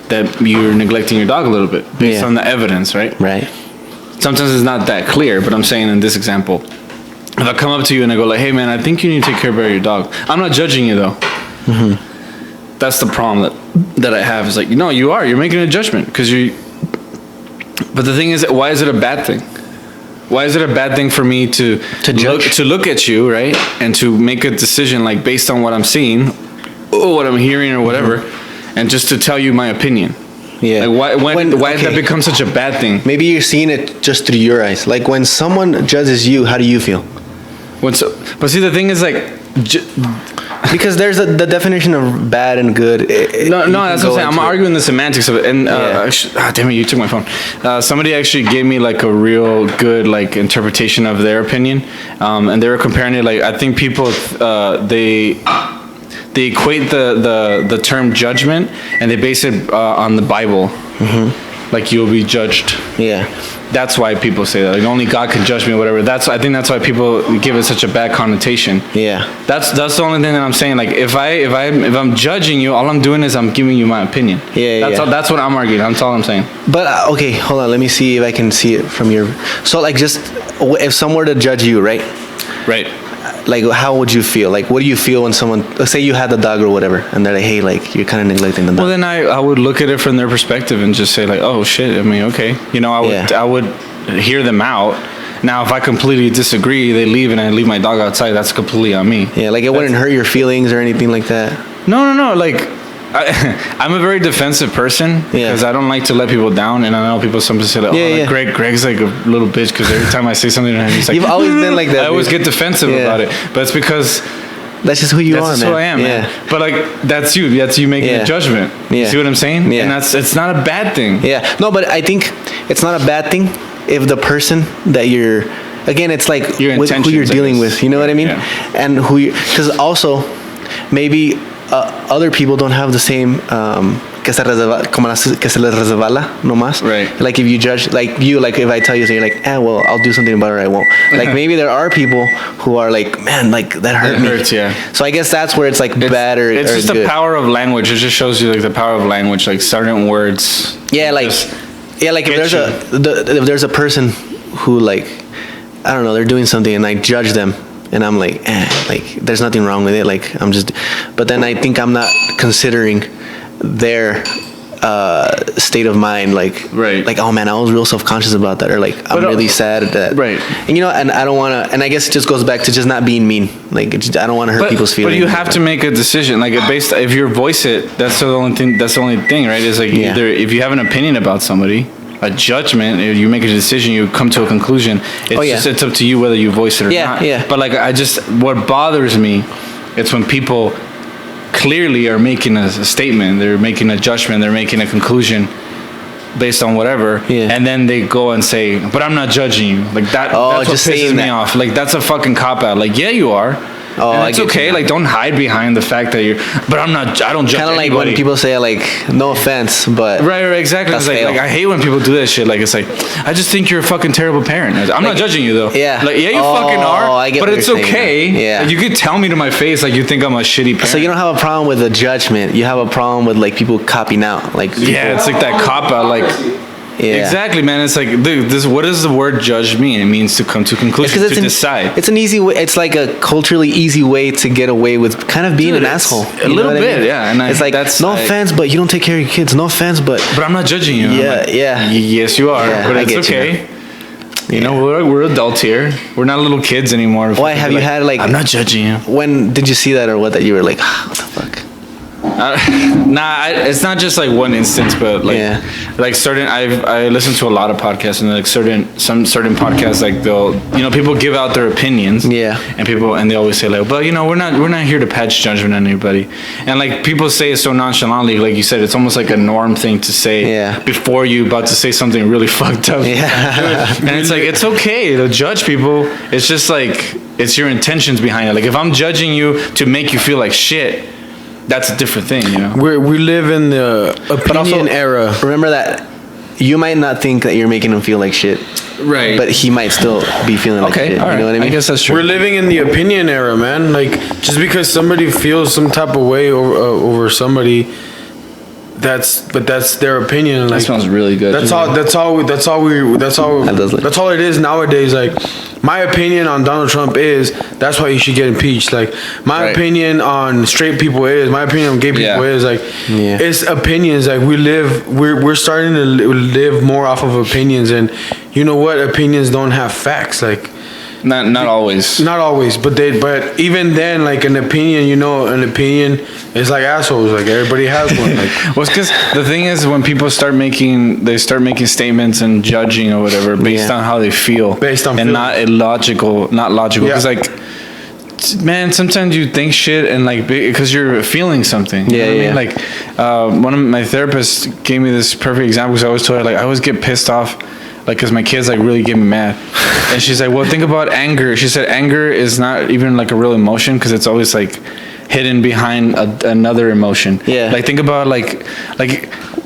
that you're neglecting your dog a little bit based on the evidence, right? Right. Sometimes it's not that clear, but I'm saying in this example, if I come up to you and I go like, hey man, I think you need to take care of your dog. I'm not judging you though. Mm-hmm. That's the problem that I have is like, no, you're making a judgment because but the thing is, why is it a bad thing? Why is it a bad thing for me to look at you, right? And to make a decision like based on what I'm seeing or what I'm hearing or whatever, and just to tell you my opinion. Yeah. Like why did that become such a bad thing? Maybe you're seeing it just through your eyes. Like when someone judges you, how do you feel? But see, the thing is like, because there's the definition of bad and good. No, that's what I'm saying. I'm arguing the semantics of it. And damn it, you took my phone. Somebody actually gave me like a real good like interpretation of their opinion, and they were comparing it. Like I think people they equate the term judgment and they base it on the Bible. Mm-hmm. Like you'll be judged. Yeah. That's why people say that. Like only God can judge me or whatever. I think that's why people give it such a bad connotation. Yeah. That's the only thing that I'm saying. Like if I'm judging you, all I'm doing is I'm giving you my opinion. That's what I'm arguing. That's all I'm saying. But okay, hold on. Let me see if I can see it from your. So like, just if someone were to judge you, right? Right. Like, how would you feel? Like, what do you feel when someone, let's say you had the dog or whatever, and they're like, hey, like, you're kind of neglecting the dog. Well, then I would look at it from their perspective and just say like, oh shit. I mean, okay. You know, I would hear them out. Now, if I completely disagree, they leave and I leave my dog outside. That's completely on me. Yeah, like it wouldn't hurt your feelings or anything like that. No. Like, I'm a very defensive person because I don't like to let people down, and I know sometimes say like, Greg's like a little bitch because every time I say something to him, he's like, you've always been like that. I always get defensive about it, but it's because that's just who you are, man. That's just who I am, man. But like that's you making a judgment. You see what I'm saying? Yeah. And it's not a bad thing. Yeah. No, but I think it's not a bad thing if the person that you're, again, it's like who you're dealing with. You know what I mean? Yeah. And because also maybe other people don't have the same que se les resbala nomás. Right. Like if you judge, like if I tell you, so you're like, well, I'll do something about it or I won't. Like maybe there are people who are like, man, like that hurt me. It hurts, yeah. So I guess that's where it's like bad or it's just good. The power of language. It just shows you like the power of language, like certain words. Yeah, like if there's a person who like, I don't know, they're doing something and I judge them. And I'm like, like there's nothing wrong with it. Like but then I think I'm not considering their state of mind. Like, like, oh man, I was real self-conscious about that, or like I'm really sad at that. Right. And and I don't want to. And I guess it just goes back to just not being mean. Like, I don't want to hurt people's feelings. But you have to make a decision. Like, if you voice it, that's the only thing. That's the only thing, right? Is like either if you have an opinion about somebody. A judgment, you make a decision, you come to a conclusion. It's up to you whether you voice it or not. Yeah. But like what bothers me, it's when people clearly are making a statement, they're making a judgment, they're making a conclusion based on whatever, and then they go and say, "But I'm not judging you." Like that. That's what pisses me off. Like that's a fucking cop out. Like you are. Oh, and it's okay. Like, don't hide behind the fact that you're. But I'm not. I don't judge anybody. Kind of like when people say like, "No offense," but right, exactly. It's like I hate when people do that shit. Like it's like, I just think you're a fucking terrible parent. I'm not judging you though. Yeah. Like you fucking are. I get but it's okay. Yeah. Like, you could tell me to my face like you think I'm a shitty parent. So you don't have a problem with the judgment. You have a problem with like people copying out. Like it's like that cop out. Like. Yeah. Exactly, man. It's like, what does the word judge mean? It means to come to conclusions, to decide. It's an easy way. It's like a culturally easy way to get away with kind of being an asshole. A little bit, yeah. And it's like, no offense, but you don't take care of your kids. No offense, but I'm not judging you. Yeah, yeah. Yes, you are. But it's okay. You know, we're adults here. We're not little kids anymore. Why have you had like? I'm not judging you. When did you see that or what? That you were like, what the fuck? It's not just like one instance, but like like certain. I listen to a lot of podcasts, and like certain podcasts, like they'll, you know, people give out their opinions, and they always say like, but you know, we're not here to pass judgment on anybody, and like people say it so nonchalantly, like you said, it's almost like a norm thing to say before you about to say something really fucked up, and it's like it's okay to judge people. It's just like it's your intentions behind it. Like if I'm judging you to make you feel like shit, that's a different thing, you know. We live in the opinion era. Remember that you might not think that you're making him feel like shit, right? But he might still be feeling like shit. All right. You know what I mean? I guess that's true. We're living in the opinion era, man. Like just because somebody feels some type of way over somebody, that's their opinion. Like that smells really good. That's all it is nowadays. Like my opinion on Donald Trump is that's why he should get impeached. Like my opinion on straight people is, my opinion on gay people is like it's opinions. Like we're starting to live more off of opinions, and you know what? Opinions don't have facts. Like not always. Not always, but even then, like an opinion, you know, an opinion is like assholes. Like everybody has one. Like well, it's because the thing is when people start making statements and judging or whatever based on how they feel, and not logical. Because like, man, sometimes you think shit and like because you're feeling something. You know what I mean? Like one of my therapists gave me this perfect example because I always told her like I always get pissed off. Like, cause my kids like really get me mad, and she's like, "Well, think about anger." She said, "Anger is not even like a real emotion because it's always like hidden behind another emotion." Yeah. Like think about like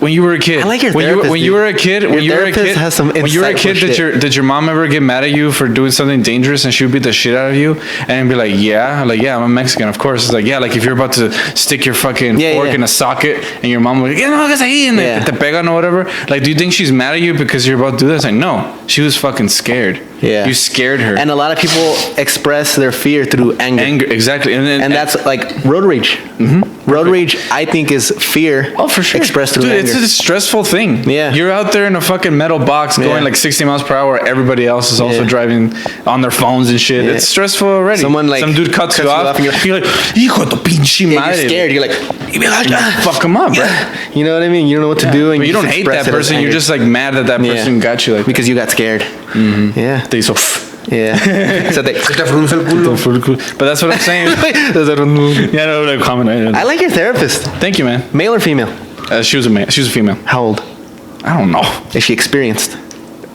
when you were a kid. I like your therapist, when you were a kid. When you were a kid, has some when you were a kid, did your mom ever get mad at you for doing something dangerous and she would beat the shit out of you and be like, I'm a Mexican, of course. It's like like if you're about to stick your fucking fork in a socket and your mom would like, te pegan or whatever. Like, do you think she's mad at you because you're about to do this? Like, no, she was fucking scared. Yeah. You scared her. And a lot of people express their fear through anger. Exactly. And that's like road rage. Mm-hmm. Road rage, I think, is fear. Oh, for sure. Expressed through anger. It's a stressful thing. Yeah. You're out there in a fucking metal box going like 60 miles per hour. Everybody else is also driving on their phones and shit. It's stressful already. Some dude cuts you off and you're like, hijo de pinche madre. You're scared. You're like, fuck him up, bro. You know what I mean? You don't know what to do. And but you don't hate that person. You're just like mad that person got you like because you got scared. Mm-hmm. Yeah. Te hizo. Yeah. So but that's what I'm saying. No comment. I like your therapist. Thank you, man. Male or female? She was a female. How old? I don't know. Is she experienced?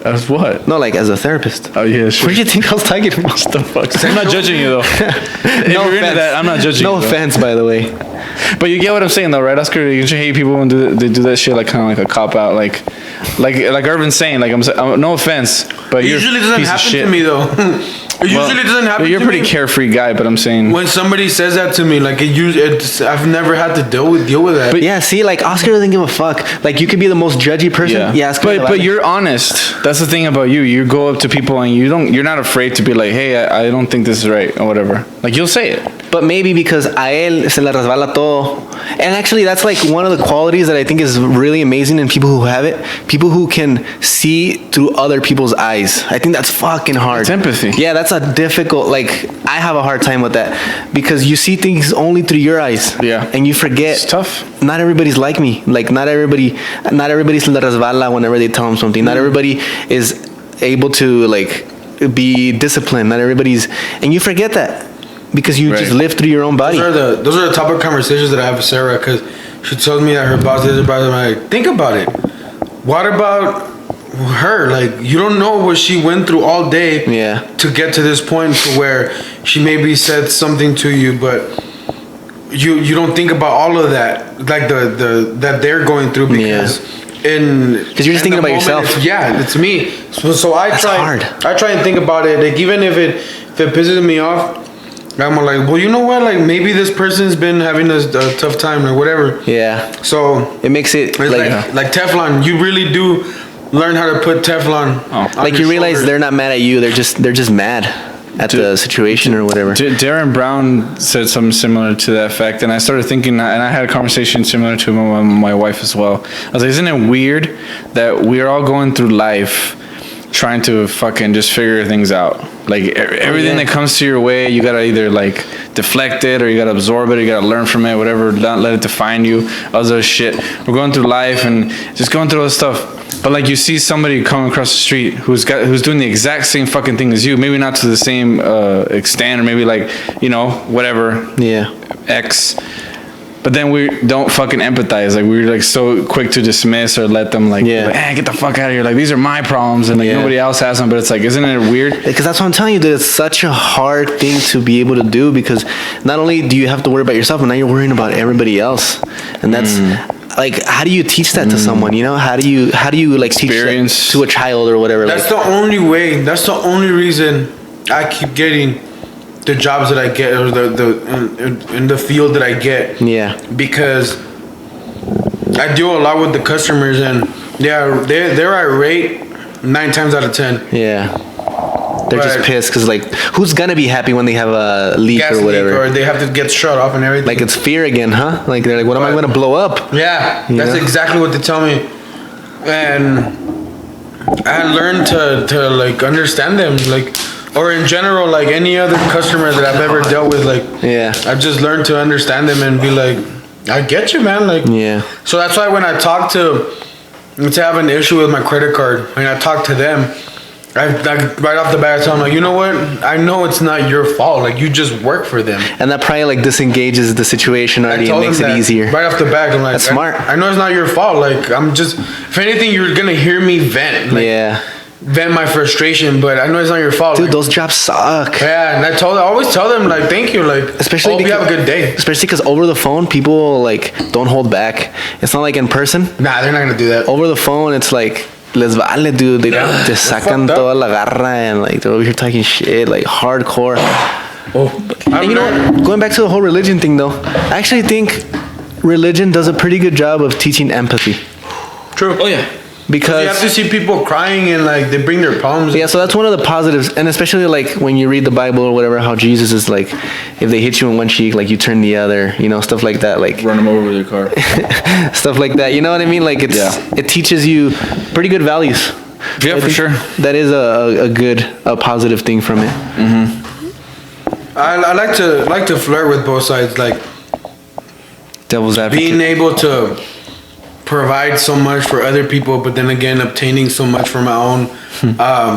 As what? No, like as a therapist. Oh yeah. Sure. Where do you think I was talking about? What the fuck? I'm not judging you though. No offense. That, I'm not judging. No you, offense, by the way. But you get what I'm saying though, right, Oscar? You should hate people when they do that shit like kind of like a cop out, like Irvin's saying. Like I'm no offense, but it usually doesn't happen to me though. It usually doesn't happen. You're a pretty carefree guy, but I'm saying when somebody says that to me, like I've never had to deal with that. But yeah, see, like Oscar doesn't give a fuck. Like you could be the most judgy person. Yeah, but you're honest. That's the thing about you. You go up to people and you're not afraid to be like, hey, I don't think this is right or whatever. Like you'll say it. But maybe because a él se le resbala todo. And actually, that's like one of the qualities that I think is really amazing in people who have it. People who can see through other people's eyes. I think that's fucking hard. It's empathy. Yeah, that's a difficult, like, I have a hard time with that. Because you see things only through your eyes. Yeah. And you forget. It's tough. Not everybody's like me. Like, not everybody's se le resbala whenever they tell them something. Not everybody is able to, like, be disciplined. Not everybody's... And you forget that. Because you just live through your own body. Those are the type of conversations that I have with Sarah, because she tells me that her boss is about it. I'm like, think about it. What about her? Like, you don't know what she went through all day to get to this point to where she maybe said something to you, but you don't think about all of that, like the that they're going through, because because you're just thinking about yourself. It's me. So I try and think about it. Like, even if it pisses me off, I'm like, well, you know what? Like, maybe this person's been having a tough time or whatever. Yeah. So it makes it like Teflon. You really do learn how to put Teflon. Like you realize they're not mad at you. They're just mad at the situation or whatever. Darren Brown said something similar to that fact, and I started thinking, and I had a conversation similar to my wife as well. I was like, isn't it weird that we're all going through life trying to fucking just figure things out. Like everything that comes to your way, you gotta either like deflect it or you gotta absorb it. Or you gotta learn from it, whatever. Not let it define you. Other shit. We're going through life and just going through all this stuff. But like you see somebody coming across the street who's doing the exact same fucking thing as you. Maybe not to the same extent, or maybe like whatever. Yeah. X. But then we don't fucking empathize. Like we're like so quick to dismiss or let them like, get the fuck out of here. Like these are my problems and like nobody else has them. But it's like, isn't it weird? Because that's what I'm telling you, that it's such a hard thing to be able to do, because not only do you have to worry about yourself, but now you're worrying about everybody else. And that's like, how do you teach that to someone? How do you like teach that to a child or whatever? That's the only way. That's the only reason I keep getting the jobs that I get, or in the field that I get. Yeah. Because I deal a lot with the customers, and they're irate 9 times out of 10. Yeah. They're just pissed because like, who's gonna be happy when they have a leak Gas or whatever? leak, or they have to get shut off and everything. Like it's fear again, huh? Like they're like, what am I gonna blow up? Yeah, that's exactly what they tell me, and I learned to like understand them, like, or in general, like any other customer that I've ever dealt with, like, I've just learned to understand them and be like, I get you, man, like, So that's why when I talk to, let's say I have an issue with my credit card, and I talk to them, I right off the bat I tell them, like, you know what? I know it's not your fault. Like, you just work for them. And that probably like disengages the situation already and makes it easier. Right off the bat, I'm like, that's smart. I know it's not your fault. Like, I'm just, if anything, you're gonna hear me vent. Like, vent my frustration, but I know it's not your fault. Dude, like, those jobs suck. Yeah, and I always tell them, like, thank you, like, especially hope you have a good day. Especially because over the phone, people like don't hold back. It's not like in person. Nah, they're not gonna do that. Over the phone, it's like, les vale, dude. They just sacan toda la garra, and like they're over here talking shit, like hardcore. And you know, going back to the whole religion thing, though, I actually think religion does a pretty good job of teaching empathy. True. Oh yeah. Because you have to see people crying and like they bring their problems. Yeah, so that's one of the positives, and especially like when you read the Bible or whatever, how Jesus is like, if they hit you in one cheek, like you turn the other, stuff like that, like run them over with your car, stuff like that. You know what I mean? Like it teaches you pretty good values. Yeah, for sure. That is a positive thing from it. Mm-hmm. I like to flirt with both sides, like devil's advocate, being able to provide so much for other people, but then again obtaining so much for my own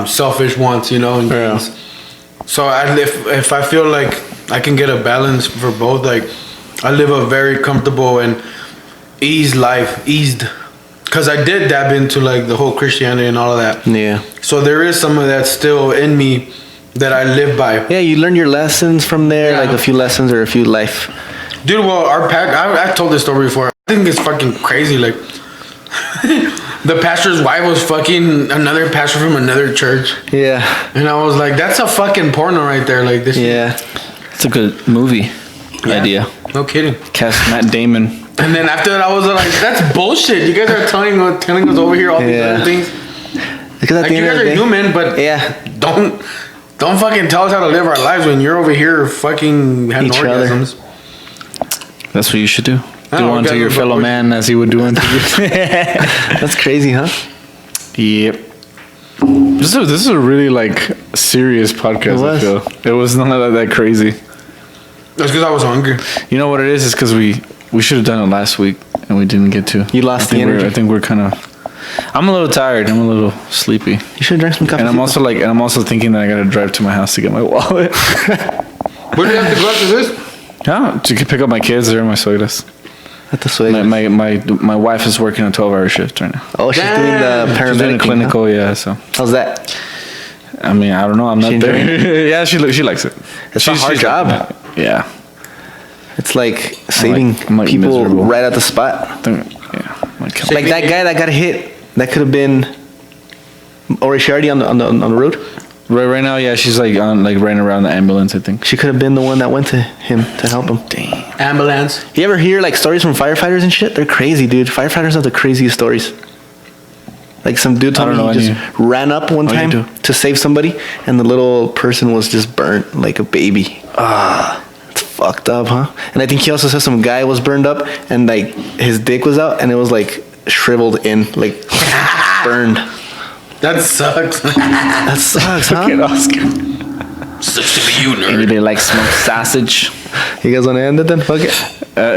selfish wants, and gains. So if I feel like I can get a balance for both, like I live a very comfortable and eased, because I did dab into like the whole Christianity and all of that. Yeah. So there is some of that still in me that I live by. Yeah, you learn your lessons from there, like a few lessons or a few life. Dude, well, I told this story before. I think it's fucking crazy. Like, the pastor's wife was fucking another pastor from another church. Yeah. And I was like, that's a fucking porno right there. Like, this shit. It's a good movie idea. No kidding. Cast Matt Damon. And then after that, I was like, that's bullshit. You guys are telling us over here all these other things. Because like, you guys are human, but don't fucking tell us how to live our lives when you're over here fucking having orgasms. That's what you should do. Do unto your fellow man as he would do unto you. That's crazy, huh? Yep. This is a really like serious podcast. I feel it was not that crazy. That's because I was hungry. You know what it is? It's because we should have done it last week and we didn't get to. You lost the energy. I think we're kind of. I'm a little tired. I'm a little sleepy. You should drink some coffee. And I'm also thinking that I gotta drive to my house to get my wallet. Where do you have to go after this? Yeah, to pick up my kids. They're in my suegras. At the suegras. My wife is working a 12-hour shift right now. Oh, she's doing the paramedic. She's doing the clinical, so. How's that? I mean, I don't know. I'm not there. Yeah, she likes it. It's a hard job. Yeah. It's like saving people right at the spot. Like that guy that got hit. That could have been. Or is she already on the road? Right now, yeah, she's like running around the ambulance, I think. She could have been the one that went to him to help him. Dang. Ambulance. You ever hear like stories from firefighters and shit? They're crazy, dude. Firefighters have the craziest stories. Like some dude told me he just ran up one time to save somebody, and the little person was just burnt like a baby. It's fucked up, huh? And I think he also said some guy was burned up, and like his dick was out, and it was like shriveled in, like burned. That sucks. That sucks, huh? Fucking Oscar. Sucks to be you, nerd. Maybe they like smoked sausage. You guys want to end it then? Fuck it.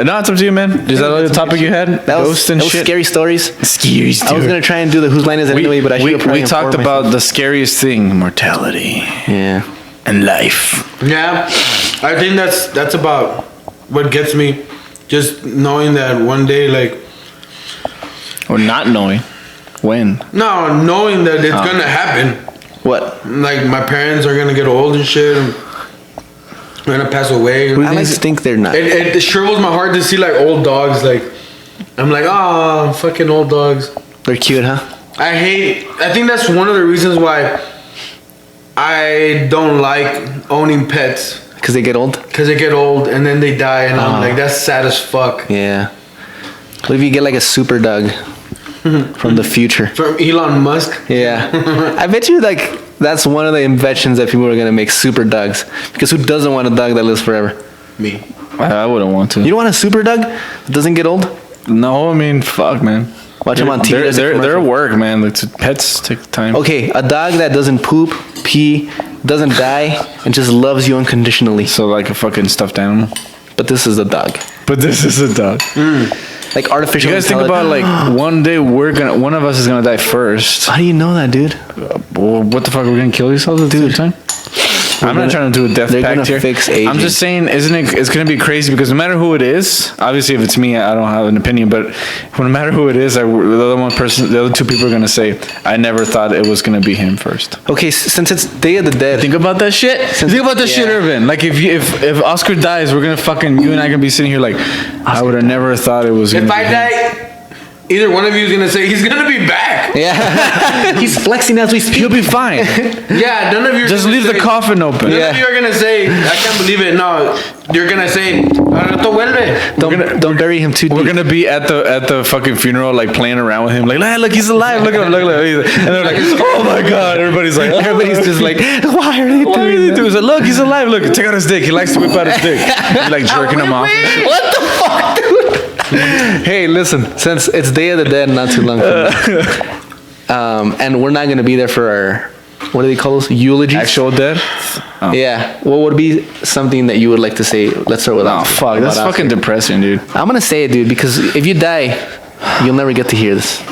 No, it's up to you, man. Is that all the topic you had? That was, Ghosts and that was shit? scary stories. Scary I was gonna try and do the whose line is it anyway, but I should we talked about the scariest thing, mortality and life. Yeah, I think that's about what gets me. Just knowing that one day, like, Or not knowing when. no, knowing that it's gonna happen. What? Like, my parents are gonna get old and shit. And they're gonna pass away. I like to think they're not. It shrivels my heart to see like old dogs. Like, I'm like, oh, fucking old dogs. They're cute, huh? I think that's one of the reasons why I don't like owning pets. Because they get old. Cause they get old and then they die, and I'm like, that's sad as fuck. Yeah. What if you get like a super dog from the future? From Elon Musk. Yeah. I bet you like that's one of the inventions that people are gonna make, super dogs. Because who doesn't want a dog that lives forever? Me. I wouldn't want to. You don't want a super dog that doesn't get old? No, I mean, fuck, man. Watch them on TV. There's a They're commercial. work, man. Like, pets take time. Okay, a dog that doesn't poop, pee, doesn't die, and just loves you unconditionally. So like a fucking stuffed animal. But this is a dog. But this is a dog. Like artificial. You guys think about like one day one of us is gonna die first. How do you know that, dude? Well, what the fuck? We're gonna kill ourselves at the same time? I'm not trying to do a death they're pact gonna here. fix aging. I'm just saying, it's gonna be crazy because no matter who it is, obviously if it's me, I don't have an opinion. But no matter who it is, the other two people are gonna say, I never thought it was gonna be him first. Okay, since it's Day of the Dead. Think about that shit. Think about that shit, Irvin. Like if Oscar dies, we're gonna fucking you and I gonna be sitting here like, I would have never thought it was. If gonna I be him. die, either one of you is gonna say he's gonna be back. Yeah. He's flexing as we speak. He'll be fine. Yeah, none of you. Just leave the coffin open. None of you are gonna say, I can't believe it. No, you're gonna say, "Al rato vuelve." Don't bury him too deep. We're gonna be at the fucking funeral, like playing around with him, like, look, he's alive, look at him, look, and they're like, oh my god, everybody's just like, why are they doing that? Like, look, he's alive, look, check out his dick, he likes to whip out his dick, he's like jerking him off. What the fuck, dude? Hey, listen, since it's Day of the Dead, not too long from now, and we're not gonna be there for our, what do they call those, eulogies? Actual dead? Oh. Yeah. What would be something that you would like to say? Let's start with. Oh fuck, that's fucking depressing, dude. I'm gonna say it, dude, because if you die, you'll never get to hear this.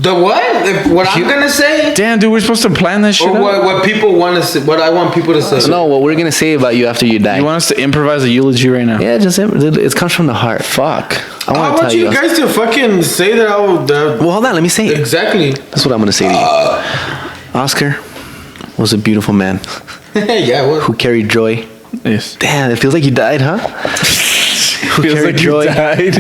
The what? What I'm gonna say? Damn, dude, we're supposed to plan that shit Or out? what people want to say? What I want people to say? No, what we're gonna say about you after you die. You want us to improvise a eulogy right now? Yeah, just it comes from the heart. Fuck. I I want to want tell you you. guys to fucking say that. Well, hold on, let me say it. Exactly. That's what I'm gonna say to you. Oscar was a beautiful man Yeah. What? who carried joy. Yes. Damn, it feels like you died, huh? Who Feels carried like you joy, died.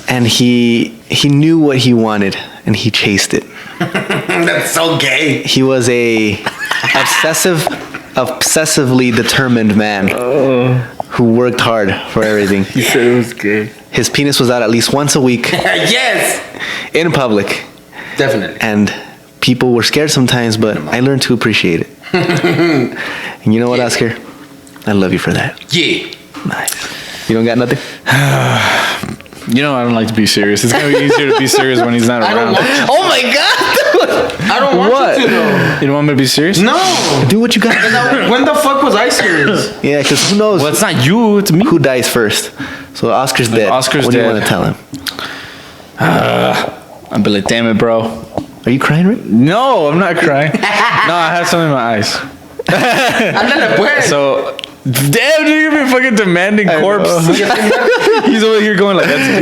and he knew what he wanted, and he chased it. That's so gay. He was a obsessively determined man who worked hard for everything. He said it was gay. His penis was out at least once a week Yes. in public, Definitely. and people were scared sometimes, but I learned to appreciate it. And you know what, Oscar? I love you for that. Yeah. Nice. You don't got nothing? You know I don't like to be serious. It's gonna be easier to be serious when he's not I don't around. want. Oh my god, I don't want What? you to know. You don't want me to be serious? No. dude! Do what you got. When the fuck was I serious? Yeah, because who knows Well, it's not you, it's me. who dies first. So Oscar's dead. Oscar's what do you dead. want to tell him? I'd be like, damn it, bro. Are you crying, right? No, I'm not crying. No, I had something in my eyes. Ándale, pues. So, damn, dude, you're a fucking demanding corpse. He's over here going like, that's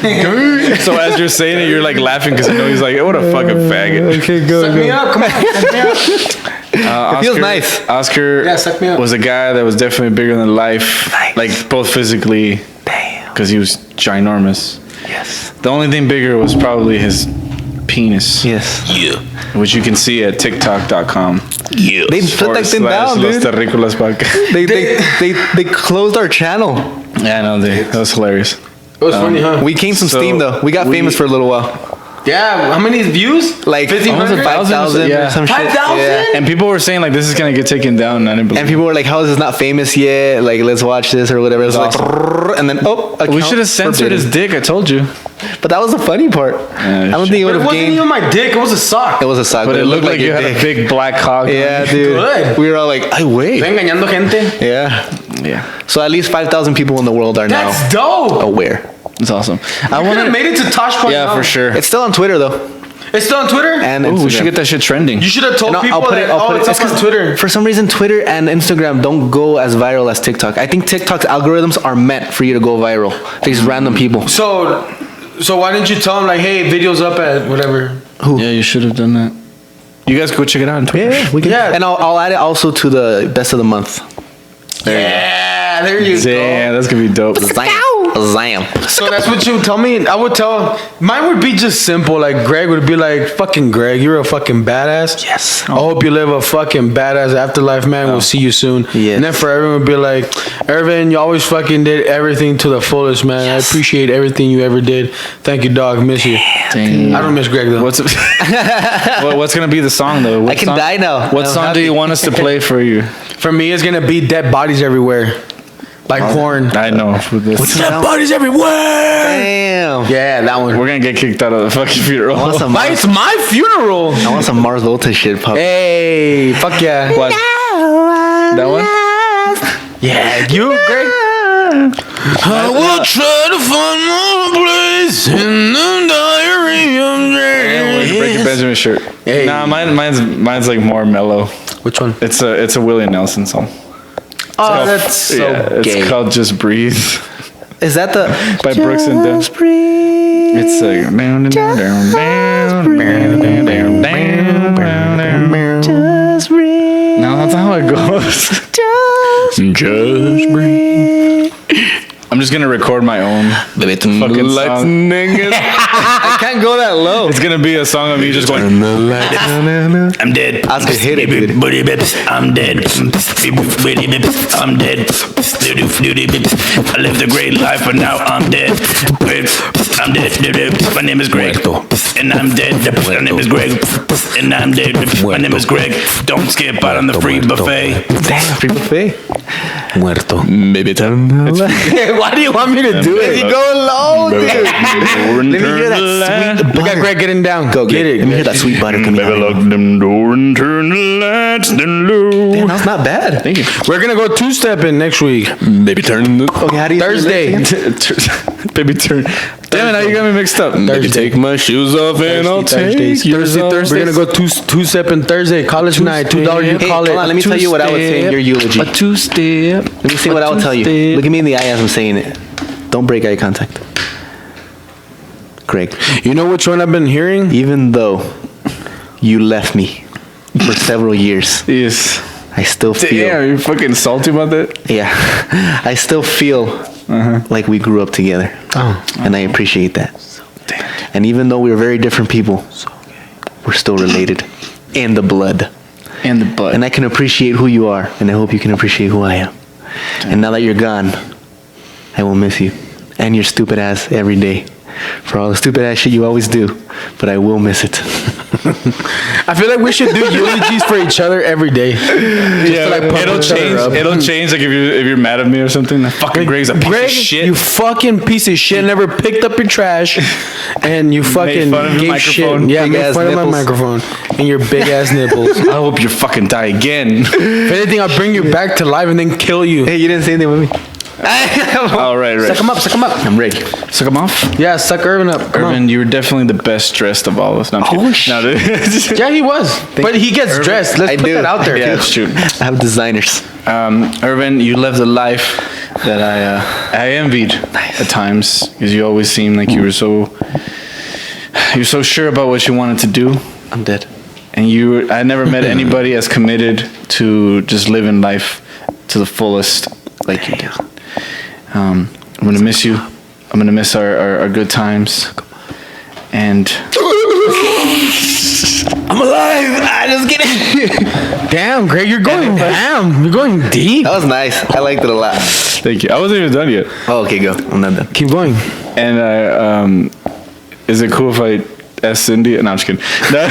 gay. So as you're saying it, you're like laughing because you know he's like, what a fucking faggot. Okay, go. Suck me up. Come on. Suck me up. It feels nice. Oscar Yeah, suck me up. was a guy that was definitely bigger than life. Nice. Like, both physically, Damn. because he was ginormous. Yes. The only thing bigger was probably his penis. Yes. Yeah. Which you can see at tiktok.com. Yeah. They put that thing down, Los dude. Terrícolas podcast. They closed our channel. Yeah, I know, that was hilarious. It was funny, huh? We gained some So, steam though. We got famous for a little while. Yeah. How many views? Like 1,500? 5,000 Yeah. or some shit. 5,000? Yeah. And people were saying like this is gonna get taken down. And I didn't believe And people were like, "How is this not famous yet? Like, let's watch this or whatever." It was like, awesome. and then we should have censored his dick. I told you. But that was the funny part. I don't think it would But it have wasn't gained. even my dick. It was a sock. It was a sock, But it looked like you your had a dick. big black hog. Yeah, dude. Good. We were all like, "I wait." Estoy engañando gente. Yeah. Yeah. So at least 5,000 people in the world are That's now dope. aware. It's awesome. I I would have want made it to Tosh Point. Yeah, for sure. It's still on Twitter though, It's still on Twitter. and Ooh, Instagram. we should get that shit trending. You should have told No, people that. It's up on because Twitter. For some reason, Twitter and Instagram don't go as viral as TikTok. I think TikTok's algorithms are meant for you to go viral. These random people. So why didn't you tell them like, hey, video's up at whatever? Yeah, you should have done that. You guys go check it out on Twitter. Yeah, we can. Yeah. And I'll add it also to the best of the month. Yeah, there you Damn, that's gonna be dope. Zam. So that's what you would tell me. I would tell. Mine would be just simple. Like Greg would be like, "Fucking Greg, you're a fucking badass. Yes. I hope you live a fucking badass afterlife, man. We'll see you soon." Yes. And then for everyone would be like, "Irvin, you always fucking did everything to the fullest, man. I appreciate everything you ever did. Thank you, dog. Miss you. Damn. I don't miss Greg though. What's what's gonna be the song though? What I can song- die now. What I'm song do happy. you want us to play for you? For me, it's gonna be dead bodies everywhere, like porn. I know. For this. that? Bodies everywhere. Damn. Yeah, that one. We're gonna get kicked out of the fucking funeral. I want some Why, Mars, it's my funeral. I want some Mars Volta shit, pup. Hey, fuck yeah. What? That one? Yeah, you, Greg. I will try to find my place in the diary of Breaking dreams. Benjamin shirt. Hey. Nah, mine's like more mellow. Which one? It's a Willie Nelson song. Oh, that's so gay. It's called Just Breathe Is that the by Brooks and Dunn. Just breathe. It's like down, down, down, down, down, down, down, down, down. Just breathe. No, that's not how it goes. Just breathe. I'm just gonna record my own fucking song. I can't go that low. It's gonna be a song of me just going. I'm dead. I was gonna hit it, dude. Buddy bips, I'm dead. Buddy bips, I'm dead. I lived a great life, but now I'm dead. I'm dead. My name is Greg, and I'm dead. My name is Greg, and I'm dead. My name is Greg. Don't skip out on the free buffet. Damn, free buffet. Muerto. Maybe Why do you want me to do it? You go low, dude. Let me hear that sweet Look at butter. Greg getting down. Go get it. Let me hear that sweet butter coming Baby, out. lock them door and turn the lights down low. Damn, that's not bad. Thank you. We're gonna go two-stepping next week. Baby, turn the Okay, how do you Thursday. Baby, turn. Damn it, now you got me mixed up. Baby, Thursday. take my shoes off and I'll take yours off. We're gonna go two-stepping Thursday. College night. $2 you Hey, call hold on, let me tell you what I would say in your eulogy. A two-step. Let me see what I would tell you. Look at me in the eye as I'm saying it. Don't break eye contact. Greg, You know which one I've been hearing? even though you left me for several years, Yes. I still feel. Damn, you fucking salty about that? Yeah, I still feel like we grew up together. Oh. And I appreciate that. And even though we're very different people, we're still related in the blood. And the butt. And I can appreciate who you are, and I hope you can appreciate who I am. And now that you're gone, I will miss you and your stupid ass every day for all the stupid ass shit you always do, but I will miss it. I feel like we should do eulogies for each other every day. Yeah, like, pump it'll each other change. up. It'll change. Like if you're mad at me or something. Like, fucking Greg's a piece Greg, of shit. you fucking piece of shit. Never picked up your trash, and you fucking fun of your gave microphone. shit. Yeah, Big made ass fun of my nipples. microphone and your big ass nipples. I hope you fucking die again. If anything, I'll bring you back to life and then kill you. Hey, you didn't say anything with me. All right, Suck right. him up, suck him up. I'm ready. Suck him off. Yeah, suck Irvin up. Come Irvin, you were definitely the best dressed of all of us. No, I'm kidding. shit. No, dude. on. Yeah, he was. But he gets dressed. Let's I put do. that out there. Yeah, it's true. I have designers. Irvin, you lived a life that I envied at times because you always seemed like you were so sure about what you wanted to do, I'm dead. and I never met anybody as committed to just living life to the fullest like you did. I'm gonna miss you. I'm gonna miss our good times, and I'm alive. I just get it. Damn, Greg, you're going damn. You're going deep. That was nice. I liked it a lot. thank you. I wasn't even done yet. Oh, okay, go. I'm not done. Keep going. And is it cool if I ask Cindy? No, I'm just kidding. No,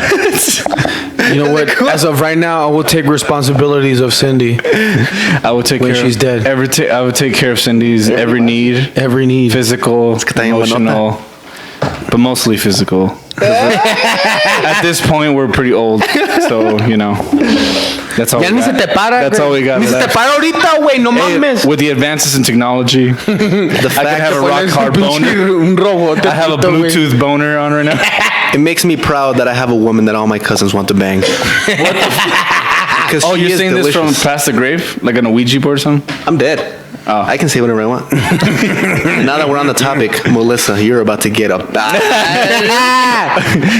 You know what? As of right now, I will take responsibilities of Cindy. I will take When care. she's of dead. I would take care of Cindy's every need, Every need. physical, está bien emotional. but mostly physical. At this point, we're pretty old, so you know. That's all. Ya ni se te para. That's all we got. Ni se te left. para ahorita, güey. No mames. With the advances in technology, I could have a rock hard boner. I have a Bluetooth boner on right now. It makes me proud that I have a woman that all my cousins want to bang. What the Because Oh, you're saying this from past the grave? Like on a Ouija board or something? I'm dead. Oh. I can say whatever I want. Now that we're on the topic, Melissa, you're about to get up.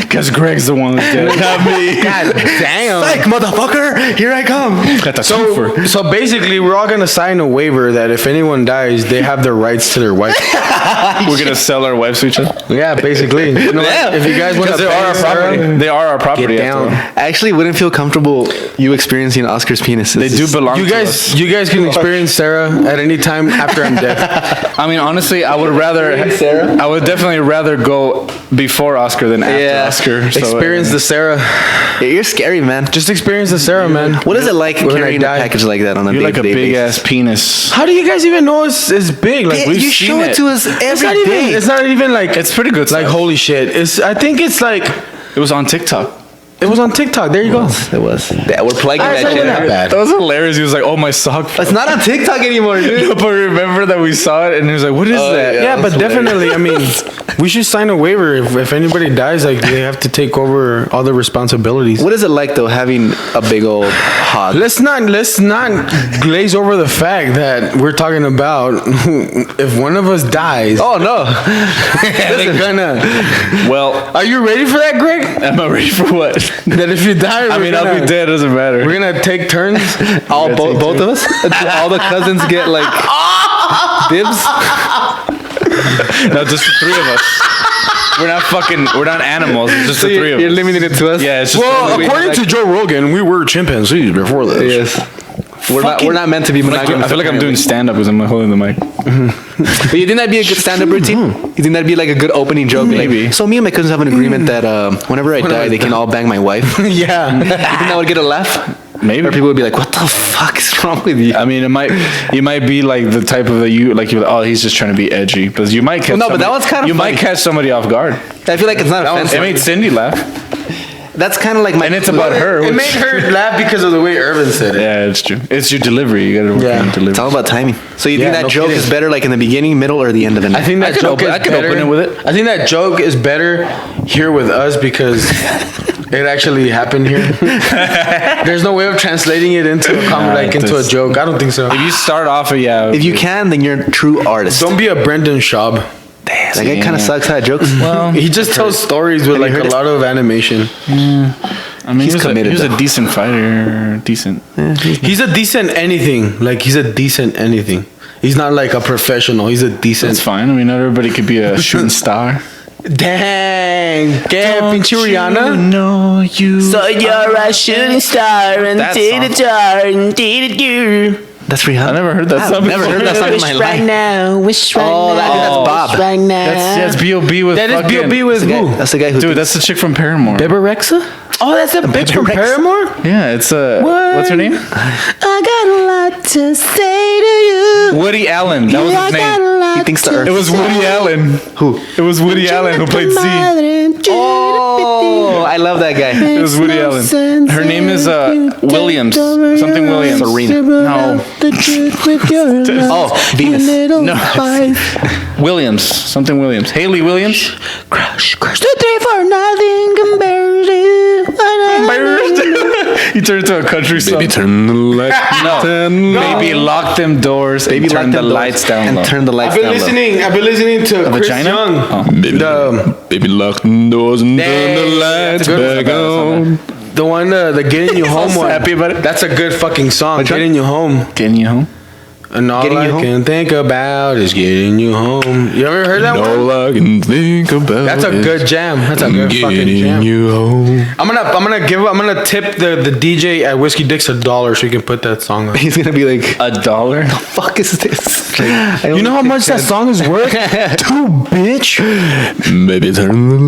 Because Greg's the one who's dead. Not me. God damn. Psych, motherfucker! Here I come. Got the twofer. So basically, we're all gonna sign a waiver that if anyone dies, they have their rights to their wife. We're gonna sell our wives to each other. Yeah, basically. You know, Yeah. if you guys want to, Because they are our property. They are our property. Get after all. down. I actually wouldn't feel comfortable you experiencing Oscar's penis. They do belong. You to guys, us. you guys can experience Sarah at any time after I'm dead. I mean, honestly, I would rather. Sarah? I would definitely rather go before Oscar than after Yeah. Oscar. So, Experience the Sarah. You're scary, man. Just experience the Sarah, man. What is it like When I carrying a die. package like that on a You're like a day-to-day big basis? ass penis. How do you guys even know it's big? Like Yeah, we've you seen show it it. to us it's every not day. even. It's not even like It's pretty good. like stuff. holy shit. I think it's like It was on TikTok. it was on TikTok. There you go. It was. Yeah, we're plugging Ah, it's that not shit. even that bad. That was hilarious. He was like, "Oh, my sock." It's not on TikTok anymore, dude. But remember that we saw it, and he was like, "What is that?" Yeah, but definitely. I mean, we should sign a waiver if anybody dies. Like they have to take over all the responsibilities. What is it like though having a big old hog? Let's not glaze over the fact that we're talking about if one of us dies. Oh no! They're gonna. Well, Are you ready for that, Greg? am I ready for what? That if you die, I mean, I'll be dead. Doesn't matter. We're gonna take turns. All both of us? All the cousins get like dibs? No, just the three of us. We're not animals. It's just the three of You're us. limiting it to us? Yeah, it's just Well, the according to Joe Rogan, we were chimpanzees before this. Yes. We're not meant to be monogamous. I feel like I'm doing stand up because I'm holding the mic. But you think that'd be a good stand-up routine? You think that'd be like a good opening joke? Maybe. Like, so me and my cousins have an agreement that whenever I die, they can all bang my wife. You Yeah. think that would get a laugh? Maybe. Or people would be like, "What the fuck is wrong with you?" I mean, you might be like the type of you're like, oh, he's just trying to be edgy, but you might catch. No, but that one's kinda You might funny. catch somebody off guard. I feel like it's not It offensive. made Cindy laugh, That's kind of like my. and it's about her. It which- made her laugh because of the way Irvin said it. Yeah, it's true. It's your delivery. You gotta work Yeah. on It's delivery. all about timing. So you think Yeah, that no joke kidding. is better, like in the beginning, middle, or the end of the night? I think that joke is I could better. open it with it. I think that joke is better here with us because it actually happened here. There's no way of translating it into a into a joke. I don't think so. If you start off, If you can, then you're a true artist. Don't be a Brendan Schaub. Damn, that guy kind of sucks at jokes. well, He just tells stories with Have you like heard a it? lot of animation. I mean, He's he committed, was a though. decent fighter. Decent. He's a decent anything. Like he's a decent anything. He's not like a professional. He's a decent. That's fine. I mean, not everybody could be a shooting star. Dang. ¿Qué, pinche Rihanna? No, you. So you're a shooting star and That did song. it jar and did it you. That's Rihanna. I never heard that I've song. never before. heard that song in Wish my right life. now, wish right Oh, now. that's Bob. Wish right now. That's B.O.B. with That is fucking- B.O.B. with who? That's the guy who. Dude, that's the chick from Paramore. Bebe Rexha? Oh, that's a bitch from Rex. Paramore? Yeah, it's what's her name? I got a lot to say to you. Woody Allen. That was I his got name. a lot He thinks the to earth It was Woody Allen. Who? It was Woody Allen who played Z. Oh, I love that guy. It was Woody Allen. Her name is Williams. Something Williams. Serena. No. Oh, Venus. No. Williams. Something Williams. Haley Williams. Crush, 2, 3, 4, nothing compares to you. He turned into a country song. turn the lights. No. Baby, lock them doors. Baby, and turn lock the them doors lights down and low. turn the lights I've been down low. listening. I've been listening to Chris vagina? Young. Oh. Baby, lock the doors and turn the lights That's a good back one. on. The one, the Getting You Home one. happy about it. That's a good fucking song. Which one? Getting You Home. Getting you home. And all Getting I You Home? can think about is getting you home. You ever heard that one? All I can think about That's a is good jam. That's a good fucking getting jam. you home. I'm gonna tip the DJ at Whiskey Dick's $1 so he can put that song on. He's gonna be like, $1. fuck is this? You know how much that song is worth? 2, bitch. Baby, turn the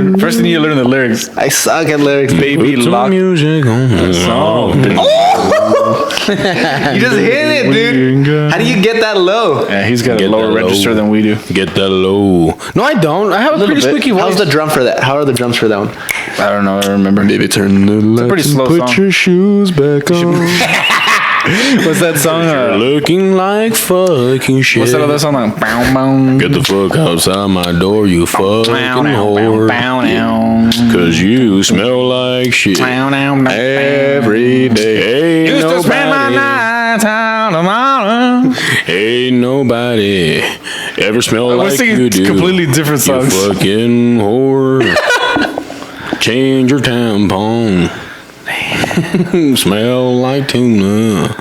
lights. First thing you learn the lyrics. I suck at lyrics. Baby, Put some lock music on. the song. You just hit it, dude. How do you get that low? Yeah, he's got a Get lower that low. register than we do. Get that low. No, I don't. I have a pretty bit. squeaky voice. How's the drum for that? How are the drums for that one? I don't know. I remember. Baby, turn the lights pretty slow and put song. your shoes back on. What's that song? You're looking like fucking shit. What's that other song? Like, bow, bow. Get the fuck outside my door, you fucking Bow, bow, whore. bow, bow. Cause you smell like shit Bow, bow, bow. every day. Ain't Used to spend my nobody, nights out on my own. ain't nobody ever smell We're like singing you do. completely different songs. You fucking whore. Change your tampon. Smell like tuna.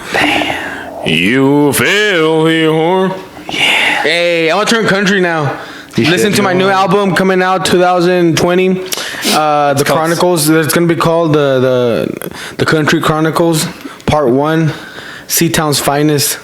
You filthy whore. Hey, I want to turn country now. Listen to my new album coming out 2020. The Chronicles. It's gonna be called the Country Chronicles Part 1. Seatown's finest.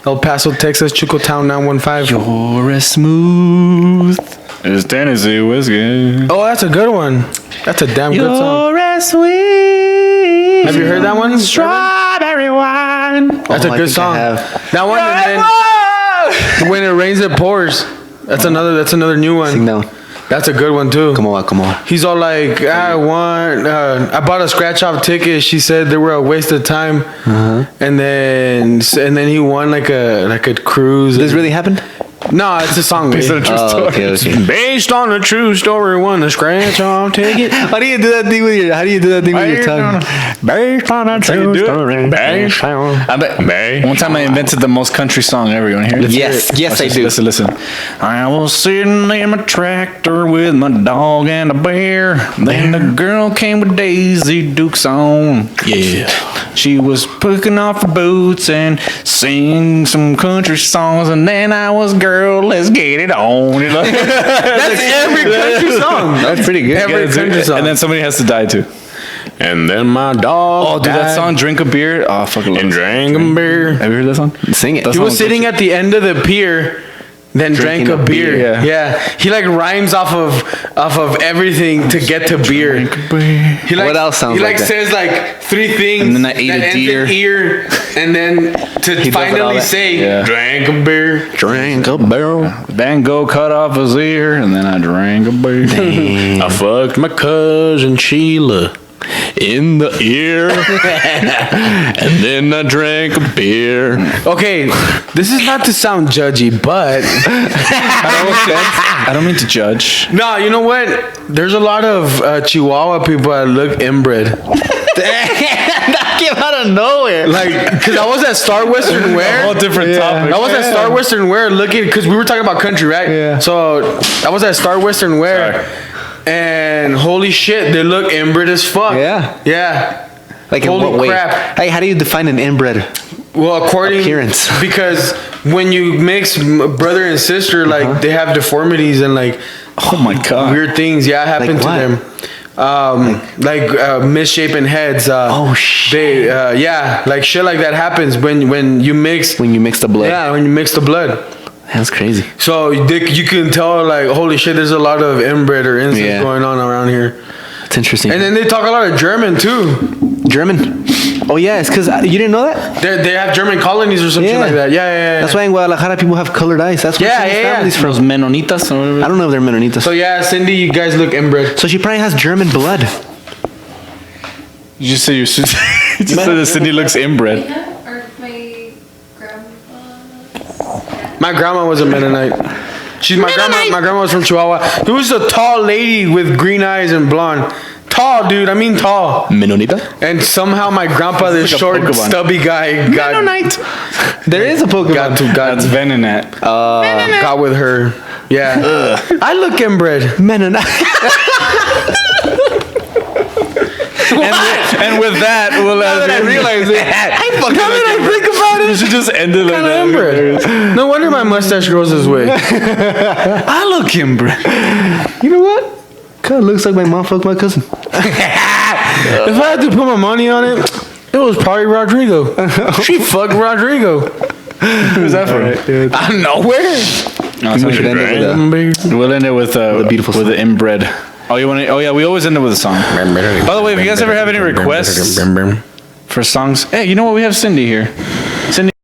El Paso, Texas, Chico Town 915. You're as smooth as Tennessee whiskey. Oh, that's a good one. That's a damn good song. You're as sweet. Have you heard that one? Strawberry wine. That's Oh, a I good think I song. have. That one, and then when it rains, it pours. That's another new one. Sing down. That's a good one too. Come on, come on. He's all like, I bought a scratch off ticket. She said they were a waste of time, and then he won like a cruise. This really happened? No, it's a song. Based on a man. true story. Okay, okay. Based on a true story, won a scratch off ticket. How do you do that thing with your? How do you do that thing with your tongue? Based on a true story. Based on. I bet. One time I invented the most country song ever. You want to hear it? Yes, yes, I do. Listen. I was sitting in my tractor with my dog and a bear. Then the girl came with Daisy Dukes on. Yeah. She was picking off her boots and singing some country songs, and then I was, girl, let's get it on. That's every country song. That's pretty good. Every country song. And then somebody has to die too. And then my dog Oh, dude, that song, Drink a Beer. Oh, I fucking love and it. drank a beer. Have you heard that song? Sing it. That's He was song sitting at the end of the pier, then drank Drinking a a beer. beer. Yeah. He like rhymes off of everything to get to beer. He like, What else sounds he like that? says like three things. And then I ate a that ends in deer. ear, and then to does it all finally that. say Yeah. drank a beer. Drink a barrel. Van Gogh cut off his ear, and then I drank a beer. I fucked my cousin Sheila in the ear. And then I drank a beer. Okay, this is not to sound judgy, but I don't mean to judge. no, you know what? There's a lot of Chihuahua people that look inbred. That came out of nowhere. Like, cause I was at Star Western Wear. Whole different topic. I was at Star Western Wear looking, because we were talking about country, right? Yeah. So I was at Star Western Wear, and holy shit, they look inbred as fuck. Yeah. Yeah. Like Holy in what way? crap. Hey, how do you define an inbred? Well, according Appearance. because when you mix brother and sister, like they have deformities and like Oh my god. weird things. Yeah, happen Like to what? them. Like misshapen heads. Oh, shit. They, yeah, like shit like that happens when you mix. When you mix the blood. Yeah, when you mix the blood. That's crazy. So you can tell, like, holy shit, there's a lot of inbred or incest Yeah. going on around here. It's interesting. And then they talk a lot of German too. German. Oh yeah, it's because you didn't know that. They have German colonies or some shit like that. Yeah. That's why in Guadalajara people have colored eyes. That's where Yeah, Cindy's yeah. family's Los from. Menonitas or whatever. I don't know if they're Mennonitas. So yeah, Cindy, you guys look inbred. So she probably has German blood. You just said you just said that Cindy looks inbred. Or my grandma. My grandma was a Mennonite. She's my grandma. My grandma was from Chihuahua. Who was a tall lady with green eyes and blonde. Tall, dude. I mean tall. Mennonita? And somehow my grandpa, this like a short, Pokemon. stubby guy, got There is a Pokemon. That's Venonat. got with her. Yeah. I look inbred. Mennonite. And with that, we'll I realize it. Now that I think about You it, should just end it like kind of that. inbred. No wonder my mustache grows this way. I look inbred. You know what? Kind of looks like my mom fucked my cousin. If I had to put my money on it, it was probably Rodrigo. She fucked Rodrigo. Who's that for? Out of nowhere. No, We should end it with We'll end it with beautiful with song. the inbred. Oh, you want to? Oh yeah, we always end it with a song. By the way, if you guys ever have any requests for songs. Hey, you know what? We have Cindy here. Cindy.